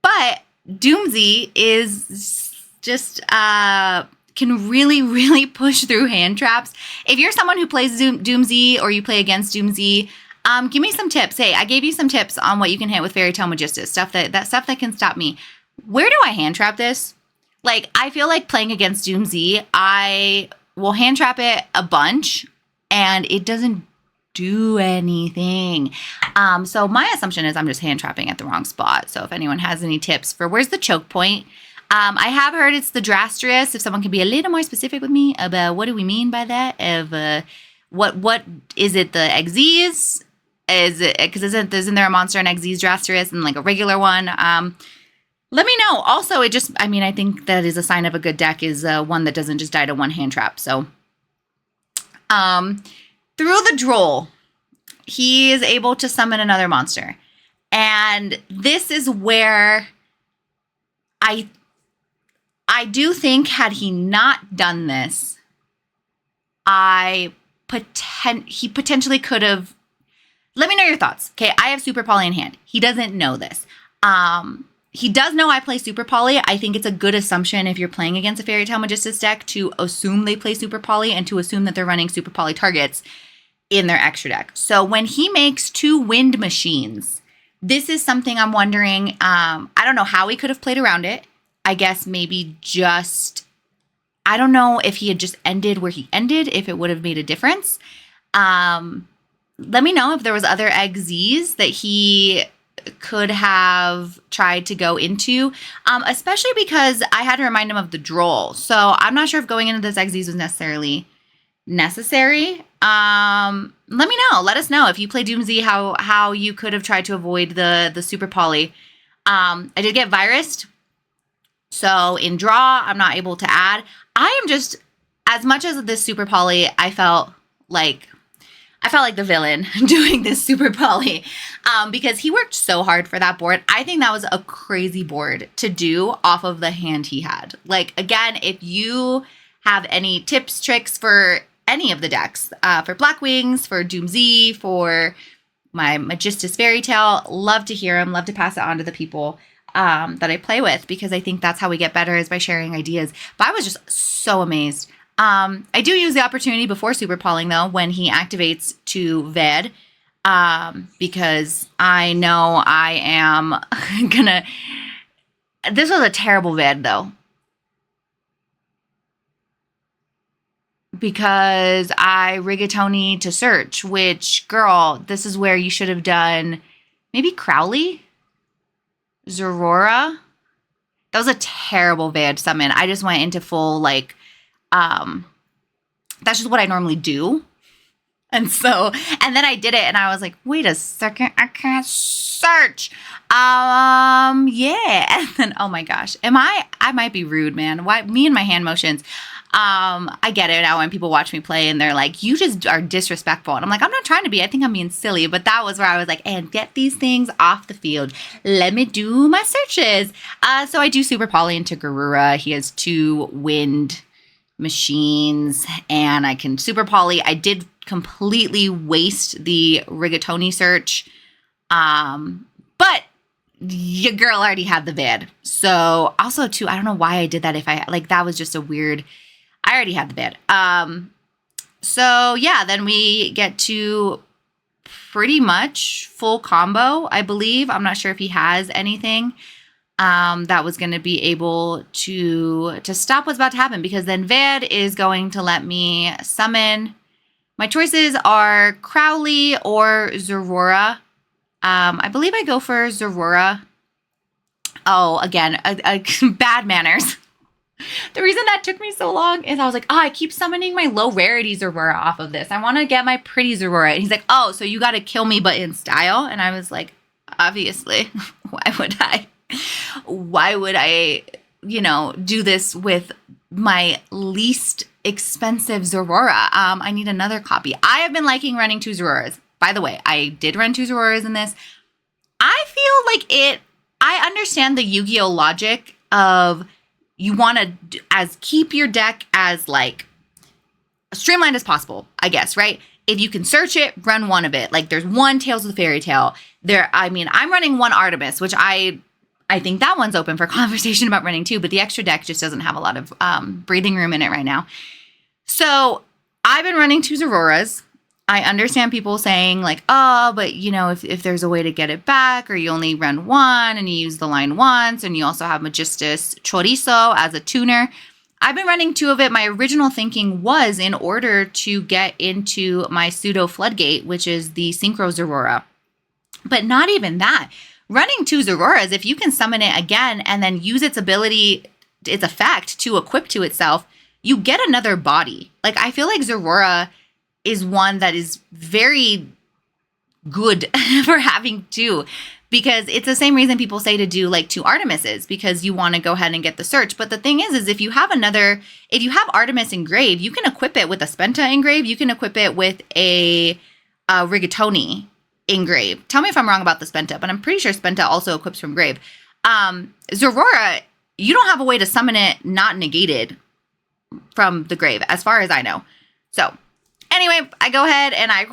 But Doom Z is just can really, really push through hand traps. If you're someone who plays Doom Z or you play against Doom Z, give me some tips. Hey, I gave you some tips on what you can hit with Fairy Tale Magistus, stuff that can stop me. Where do I hand trap this? Like, I feel like playing against Doom Z, I will hand trap it a bunch and it doesn't do anything. So my assumption is I'm just hand trapping at the wrong spot. So if anyone has any tips for where's the choke point, I have heard it's the Drastrius. If someone can be a little more specific with me about what do we mean by that? Of what is it? The Xyz? Is it because isn't there a monster in Xyz Drastrius and like a regular one? Let me know. Also, I think that is a sign of a good deck is one that doesn't just die to one hand trap. So, through the droll, he is able to summon another monster. And this is where I do think had he not done this, I he potentially could have. Let me know your thoughts. Okay, I have Super Poly in hand. He doesn't know this. He does know I play Super Poly. I think it's a good assumption if you're playing against a Fairy Tale Magistus deck to assume they play Super Poly and to assume that they're running Super Poly targets in their extra deck. So when he makes 2 wind machines, this is something I'm wondering. I don't know how he could have played around it. I guess maybe just, I don't know if he had just ended where he ended, if it would have made a difference. Let me know if there was other XZs that he could have tried to go into, especially because I had to remind him of the droll. So I'm not sure if going into this XZs was necessarily necessary. Let me know. Let us know if you play Doomsday, how you could have tried to avoid the Super Poly. I did get virused. So in draw, I'm not able to add. I am just, as much as this Super Poly, I felt like the villain doing this Super Poly because he worked so hard for that board. I think that was a crazy board to do off of the hand he had. Like, again, if you have any tips, tricks for any of the decks, for Black Wings, for Doomsday, for my Magistus Fairy Tale, love to hear them, love to pass it on to the people that I play with, because I think that's how we get better, is by sharing ideas. But I was just so amazed. I do use the opportunity before Super Poling, though, when he activates to Ved, because I know I am gonna... This was a terrible Ved, though. Because I rigatoni to search, which, girl, this is where you should have done maybe Crowley? Zorora? That was a terrible Ved summon. I just went into full, like... that's just what I normally do. And then I did it and I was like, wait a second, I can't search. Yeah. And then, oh my gosh, I might be rude, man. Why, me and my hand motions. I get it now when people watch me play and they're like, you just are disrespectful. And I'm like, I'm not trying to be, I think I'm being silly, but that was where I was like, and get these things off the field. Let me do my searches. So I do Super Poly into Garura. He has 2 wind machines and I can Super Poly. I did completely waste the rigatoni search. But your girl already had the vid. So also too, I don't know why I did that. If I like, that was just a weird, I already had the vid. So yeah, then we get to pretty much full combo, I believe. I'm not sure if he has anything that was going to be able to stop what's about to happen, because then Ved is going to let me summon. My choices are Crowley or Zorora. I believe I go for Zorora. Oh, again, bad manners. The reason that took me so long is I was like, I keep summoning my low rarity Zorora off of this. I want to get my pretty Zorora. And he's like, oh, so you got to kill me, but in style. And I was like, obviously, why would I, do this with my least expensive Zorora? I need another copy. I have been liking running 2 Zororas. By the way, I did run 2 Zororas in this. I feel like I understand the Yu-Gi-Oh logic of you want to keep your deck as like streamlined as possible, I guess, right? If you can search it, run one of it. Like there's 1 Tales of the Fairy Tale. I'm running 1 Artemis, which I think that one's open for conversation about running 2, but the extra deck just doesn't have a lot of breathing room in it right now. So I've been running 2 Zororas. I understand people saying like, oh, but if there's a way to get it back, or you only run 1 and you use the line once, and you also have Magistus Chorizo as a tuner. I've been running 2 of it. My original thinking was in order to get into my pseudo floodgate, which is the Synchro Zorora. But not even that. Running 2 Zororas, if you can summon it again and then use its ability, its effect to equip to itself, you get another body. Like, I feel like Zorora is one that is very good for having 2, because it's the same reason people say to do like 2 Artemises, because you want to go ahead and get the search. But the thing is if you have Artemis engraved, you can equip it with a Spenta engraved. You can equip it with a Rigatoni engraved. Tell me if I'm wrong about the Spenta, but I'm pretty sure Spenta also equips from grave. Zorora, you don't have a way to summon it not negated from the grave, as far as I know. So Anyway, I go ahead and I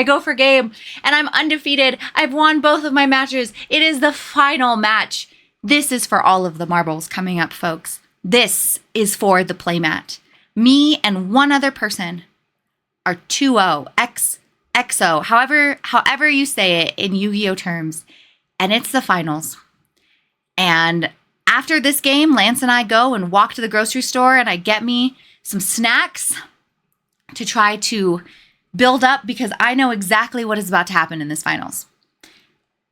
go for game, and I'm undefeated. I've won both of my matches. It is the final match. This is for all of the marbles coming up, folks. This is for the playmat. Me and one other person are 2-0, XO, however you say it in Yu-Gi-Oh terms. And it's the finals. And after this game, Lance and I go and walk to the grocery store, and I get me some snacks to try to build up, because I know exactly what is about to happen in this finals.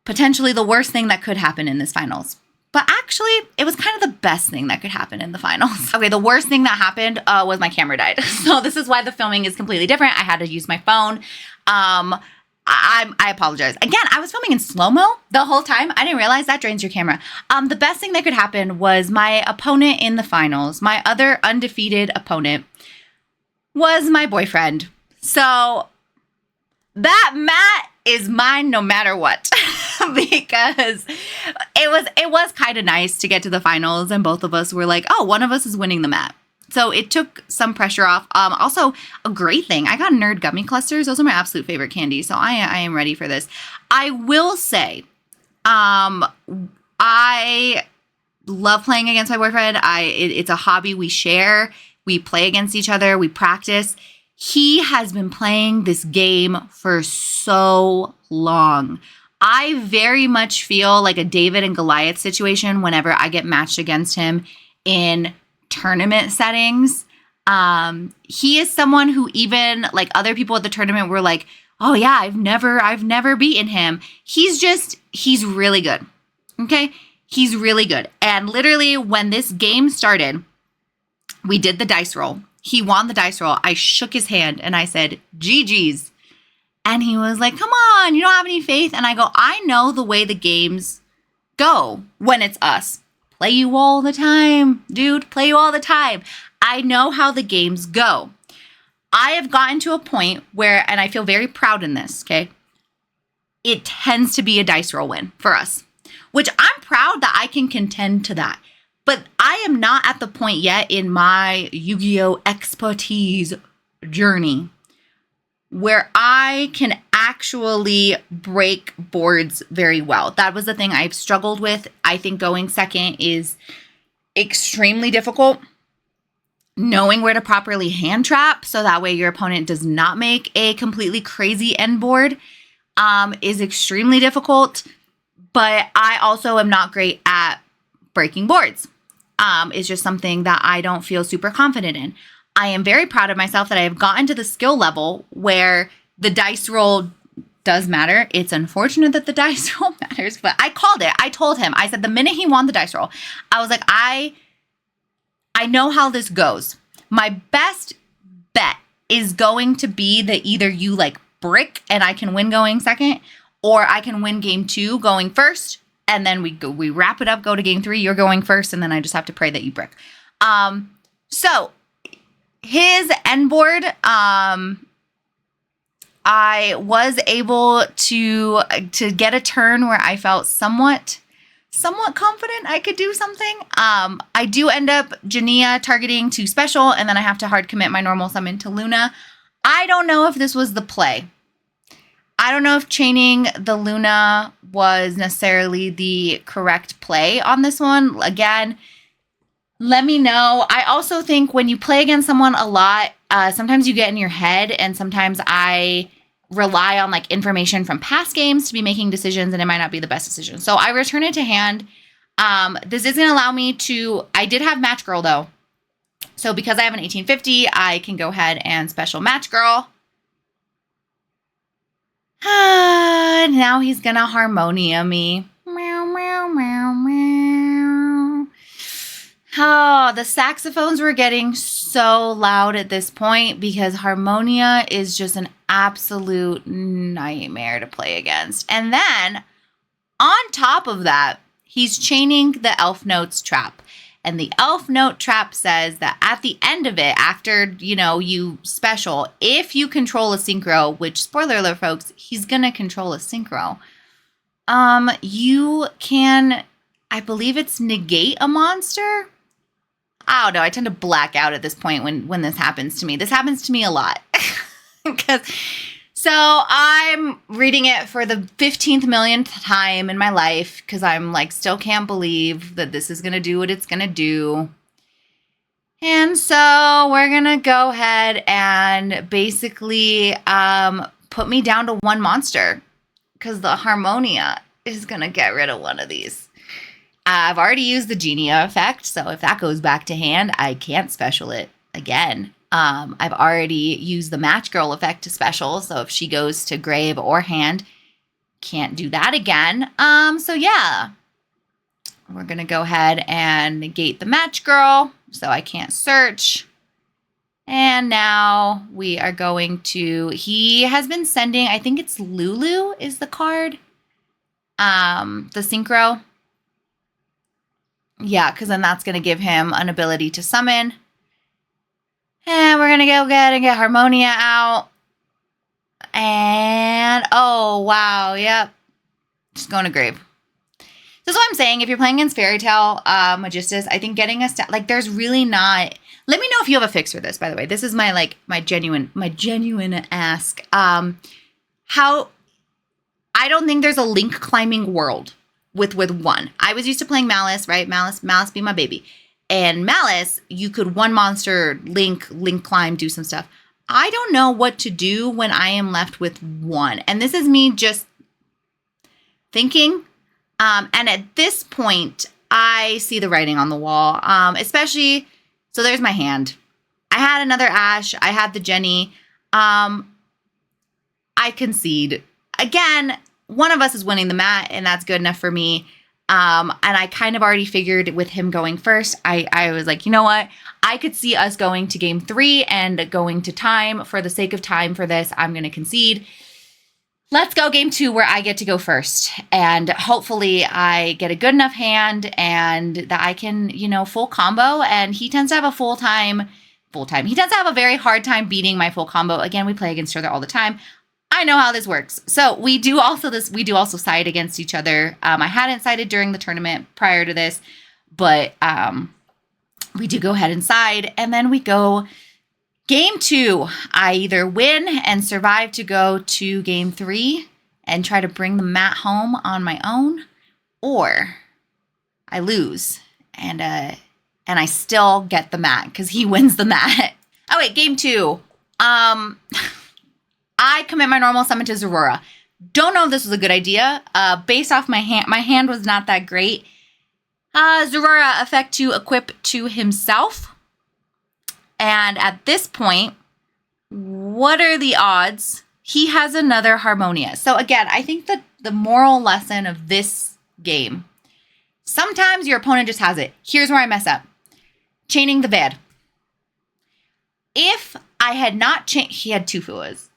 Potentially the worst thing that could happen in this finals. But actually, it was kind of the best thing that could happen in the finals. Okay, the worst thing that happened was my camera died. So this is why the filming is completely different. I had to use my phone. I apologize. Again, I was filming in slow-mo the whole time. I didn't realize that drains your camera. The best thing that could happen was my opponent in the finals, my other undefeated opponent, was my boyfriend. So that mat is mine no matter what. Because it was kind of nice to get to the finals, and both of us were like, oh, one of us is winning the mat. So it took some pressure off. Also, a great thing, I got Nerd Gummy Clusters. Those are my absolute favorite candy, so I am ready for this. I will say, I love playing against my boyfriend. It's a hobby we share. We play against each other. We practice. He has been playing this game for so long. I very much feel like a David and Goliath situation whenever I get matched against him in tournament settings. He is someone who, even like other people at the tournament were like, oh yeah, I've never beaten him. He's really good. Okay. He's really good. And literally when this game started, we did the dice roll. He won the dice roll. I shook his hand and I said, GG's. And he was like, come on, you don't have any faith? And I go, I know the way the games go when it's us. Play you all the time, dude. Play you all the time. I know how the games go. I have gotten to a point where, and I feel very proud in this, okay? It tends to be a dice roll win for us, which I'm proud that I can contend to that. But I am not at the point yet in my Yu-Gi-Oh expertise journey where I can actually break boards very well. That was the thing I've struggled with. I think going second is extremely difficult. Knowing where to properly hand trap so that way your opponent does not make a completely crazy end board is extremely difficult. But I also am not great at breaking boards. It's just something that I don't feel super confident in. I am very proud of myself that I have gotten to the skill level where the dice roll does matter. It's unfortunate that the dice roll matters, but I called it. I told him, I said, the minute he won the dice roll, I was like, I know how this goes. My best bet is going to be that either you like brick and I can win going second, or I can win game 2 going first. And then we wrap it up, go to game 3, you're going first. And then I just have to pray that you brick. So his end board, I was able to get a turn where I felt somewhat confident I could do something. I do end up Jania targeting to special, and then I have to hard commit my normal summon to Luna. I don't know if this was the play. I don't know if chaining the Luna was necessarily the correct play on this one. Again, let me know. I also think when you play against someone a lot, sometimes you get in your head, and sometimes I rely on like information from past games to be making decisions, and it might not be the best decision. So I return it to hand. This is going to allow me to, I did have Match Girl though. So because I have an 1850, I can go ahead and special Match Girl. Now he's going to Harmonia me. Meow, meow, meow, meow. Oh, the saxophones were getting so loud at this point because Harmonia is just an absolute nightmare to play against. And then on top of that, he's chaining the Elf Notes trap. And the Elf Note trap says that at the end of it, after, you special, if you control a synchro, which, spoiler alert, folks, he's going to control a synchro, you can, I believe it's negate a monster. I don't know. I tend to black out at this point when this happens to me. This happens to me a lot. So I'm reading it for the 15th millionth time in my life because I'm like, still can't believe that this is going to do what it's going to do. And so we're going to go ahead and basically put me down to one monster because the Harmonia is going to get rid of one of these. I've already used the Genia effect, so if that goes back to hand, I can't special it again. I've already used the Match Girl effect to special, so if she goes to grave or hand, can't do that again. So yeah, we're going to go ahead and negate the Match Girl, so I can't search. And now we are going to, he has been sending, I think it's Lulu is the card, the Synchro. Yeah, because then that's going to give him an ability to summon. And we're going to go ahead and get Harmonia out. And, oh, wow, yep. Just going to grave. This is what I'm saying. If you're playing against Fairy Tale Magistus, I think getting a stat, like, there's really not. Let me know if you have a fix for this, by the way. This is my, like, my genuine ask. How, I don't think there's a link climbing world with one. I was used to playing Malice, right? Malice be my baby. And Malice, you could one monster, link climb, do some stuff. I don't know what to do when I am left with one. And this is me just thinking. And at this point, I see the writing on the wall, especially, so there's my hand. I had another Ash. I had the Jenny. I concede. Again, one of us is winning the mat, and that's good enough for me. And I kind of already figured with him going first, I was like, you know what? I could see us going to game 3 and going to time. For the sake of time for this, I'm going to concede. Let's go game 2 where I get to go first. And hopefully I get a good enough hand and that I can, you know, full combo. And he tends to have a full time. He tends to have a very hard time beating my full combo. Again, we play against each other all the time. I know how this works. So we do also side against each other. I hadn't sided during the tournament prior to this, but we do go ahead and side. And then we go game 2. I either win and survive to go to game 3 and try to bring the mat home on my own, or I lose and I still get the mat because he wins the mat. Oh wait, game 2. I commit my normal summon to Zorora. Don't know if this was a good idea. Based off my hand was not that great. Zorora effect to equip to himself. And at this point, what are the odds? He has another Harmonia. So again, I think that the moral lesson of this game, sometimes your opponent just has it. Here's where I mess up. Chaining the Ved. If I had not chained, he had 2 Fuas.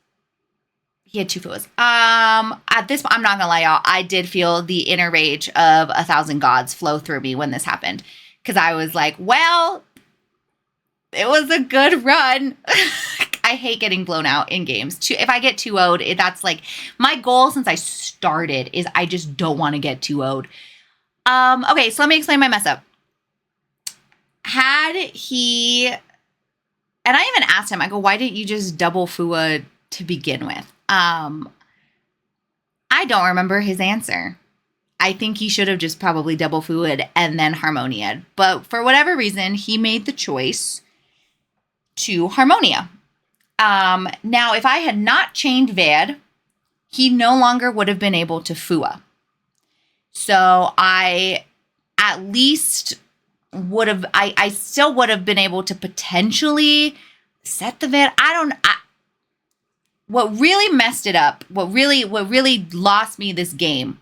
At this point, I'm not gonna lie, y'all. I did feel the inner rage of 1,000 gods flow through me when this happened. Because I was like, well, it was a good run. I hate getting blown out in games. If I get 2-0'd, that's like, my goal since I started is I just don't want to get 2-0'd. Okay, so let me explain my mess up. Had he, and I even asked him, I go, why didn't you just double Fua to begin with? I don't remember his answer. I think he should have just probably double Fua'd and then Harmonia'd. But for whatever reason, he made the choice to Harmonia. Now, if I had not chained Ved, he no longer would have been able to Fua. So I at least would have, I still would have been able to potentially set the Ved. What really messed it up, what really lost me this game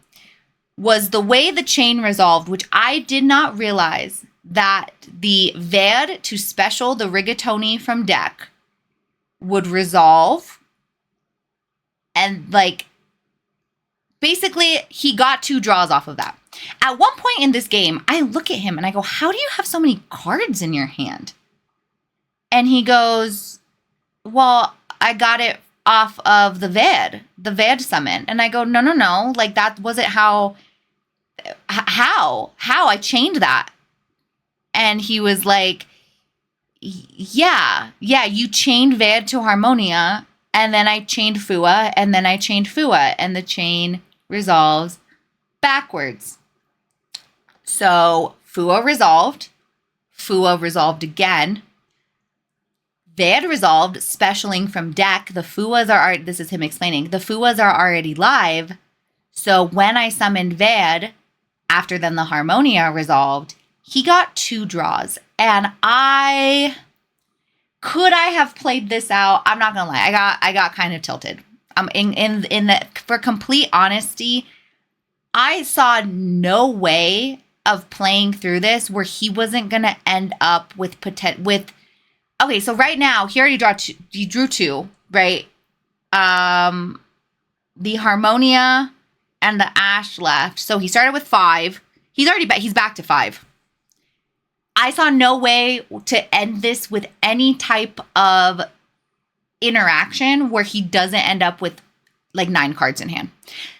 was the way the chain resolved, which I did not realize that the Ved to special the Rigatoni from deck would resolve. And like, basically he got 2 draws off of that. At one point in this game, I look at him and I go, how do you have so many cards in your hand? And he goes, well, I got it off of the Ved summon. And I go, no. Like, that wasn't how I chained that. And he was like, yeah, you chained Ved to Harmonia and then I chained Fua, and then I chained Fua, and the chain resolves backwards. So Fua resolved again. They had resolved, specialing from deck. The Fuas are, this is him explaining, the Fuas are already live. So when I summoned Ved, after then the Harmonia resolved, he got 2 draws. And could I have played this out? I'm not gonna lie, I got kind of tilted. For complete honesty, I saw no way of playing through this where he wasn't gonna end up with okay, so right now he already drew 2, right? The Harmonia and the Ash left. So he started with 5. He's back to 5. I saw no way to end this with any type of interaction where he doesn't end up with like 9 cards in hand.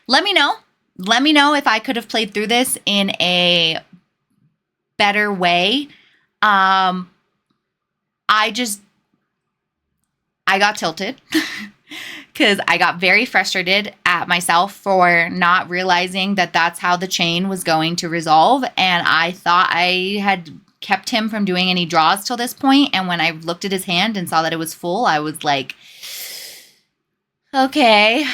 Let me know. Let me know if I could have played through this in a better way. I got tilted because I got very frustrated at myself for not realizing that that's how the chain was going to resolve. And I thought I had kept him from doing any draws till this point. And when I looked at his hand and saw that it was full, I was like, okay.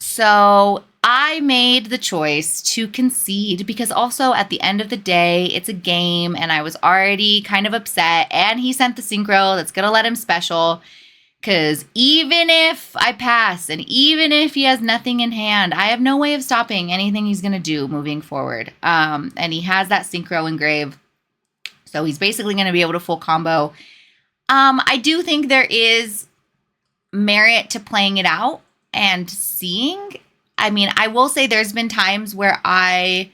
So I made the choice to concede because also at the end of the day, it's a game and I was already kind of upset. And he sent the synchro that's going to let him special. Because even if I pass and even if he has nothing in hand, I have no way of stopping anything he's going to do moving forward. And he has that synchro engrave. So he's basically going to be able to full combo. I do think there is merit to playing it out and seeing. I mean, I will say there's been times where I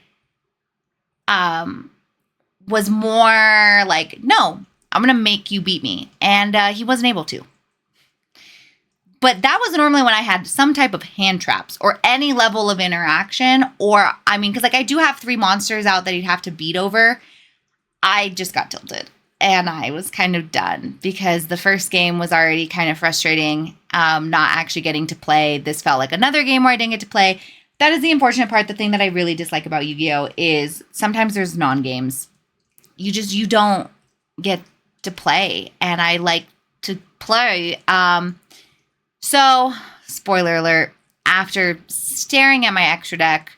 was more like, no, I'm going to make you beat me. And he wasn't able to. But that was normally when I had some type of hand traps or any level of interaction. Or, I mean, because like I do have 3 monsters out that he'd have to beat over. I just got tilted. And I was kind of done because the first game was already kind of frustrating. Not actually getting to play. This felt like another game where I didn't get to play. That is the unfortunate part. The thing that I really dislike about Yu-Gi-Oh! Is sometimes there's non-games. You don't get to play. And I like to play. So, spoiler alert, after staring at my extra deck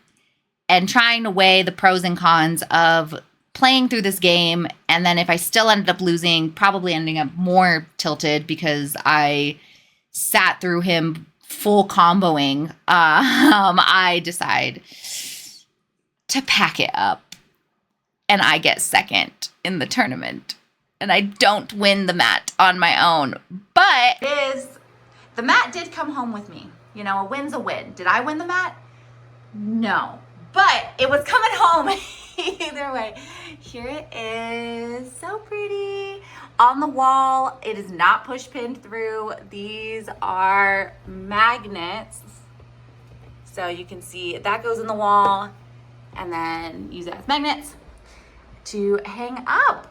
and trying to weigh the pros and cons of playing through this game, and then if I still ended up losing, probably ending up more tilted because I sat through him full comboing, I decide to pack it up, and I get second in the tournament, and I don't win the mat on my own, but the mat did come home with me. You know, a win's a win. Did I win the mat? No. But it was coming home either way. Here it is. So pretty. On the wall. It is not push pinned through. These are magnets. So you can see that goes in the wall. And then use it as magnets to hang up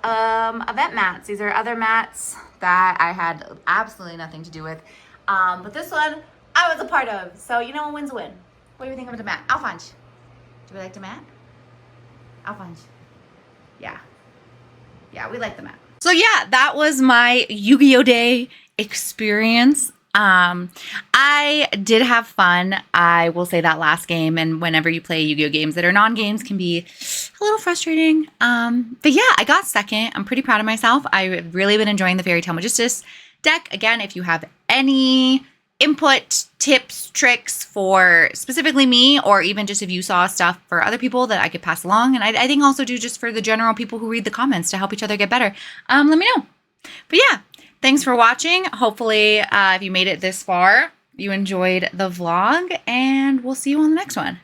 event mats. These are other mats that I had absolutely nothing to do with. But this one, I was a part of. So, you know, a win's a win. What do you think of the mat? Alphonse. Do we like the mat? Alphonse. Yeah. Yeah, we like the mat. So, yeah, that was my Yu-Gi-Oh! Day experience. I did have fun. I will say that last game and whenever you play Yu-Gi-Oh! Games that are non-games can be a little frustrating. But, yeah, I got second. I'm pretty proud of myself. I've really been enjoying the Fairy Tale Magistus deck. Again, if you have any input, tips, tricks for specifically me, or even just if you saw stuff for other people that I could pass along, and I think also do just for the general people who read the comments to help each other get better, let me know. But yeah, thanks for watching. Hopefully, if you made it this far, you enjoyed the vlog, and we'll see you on the next one.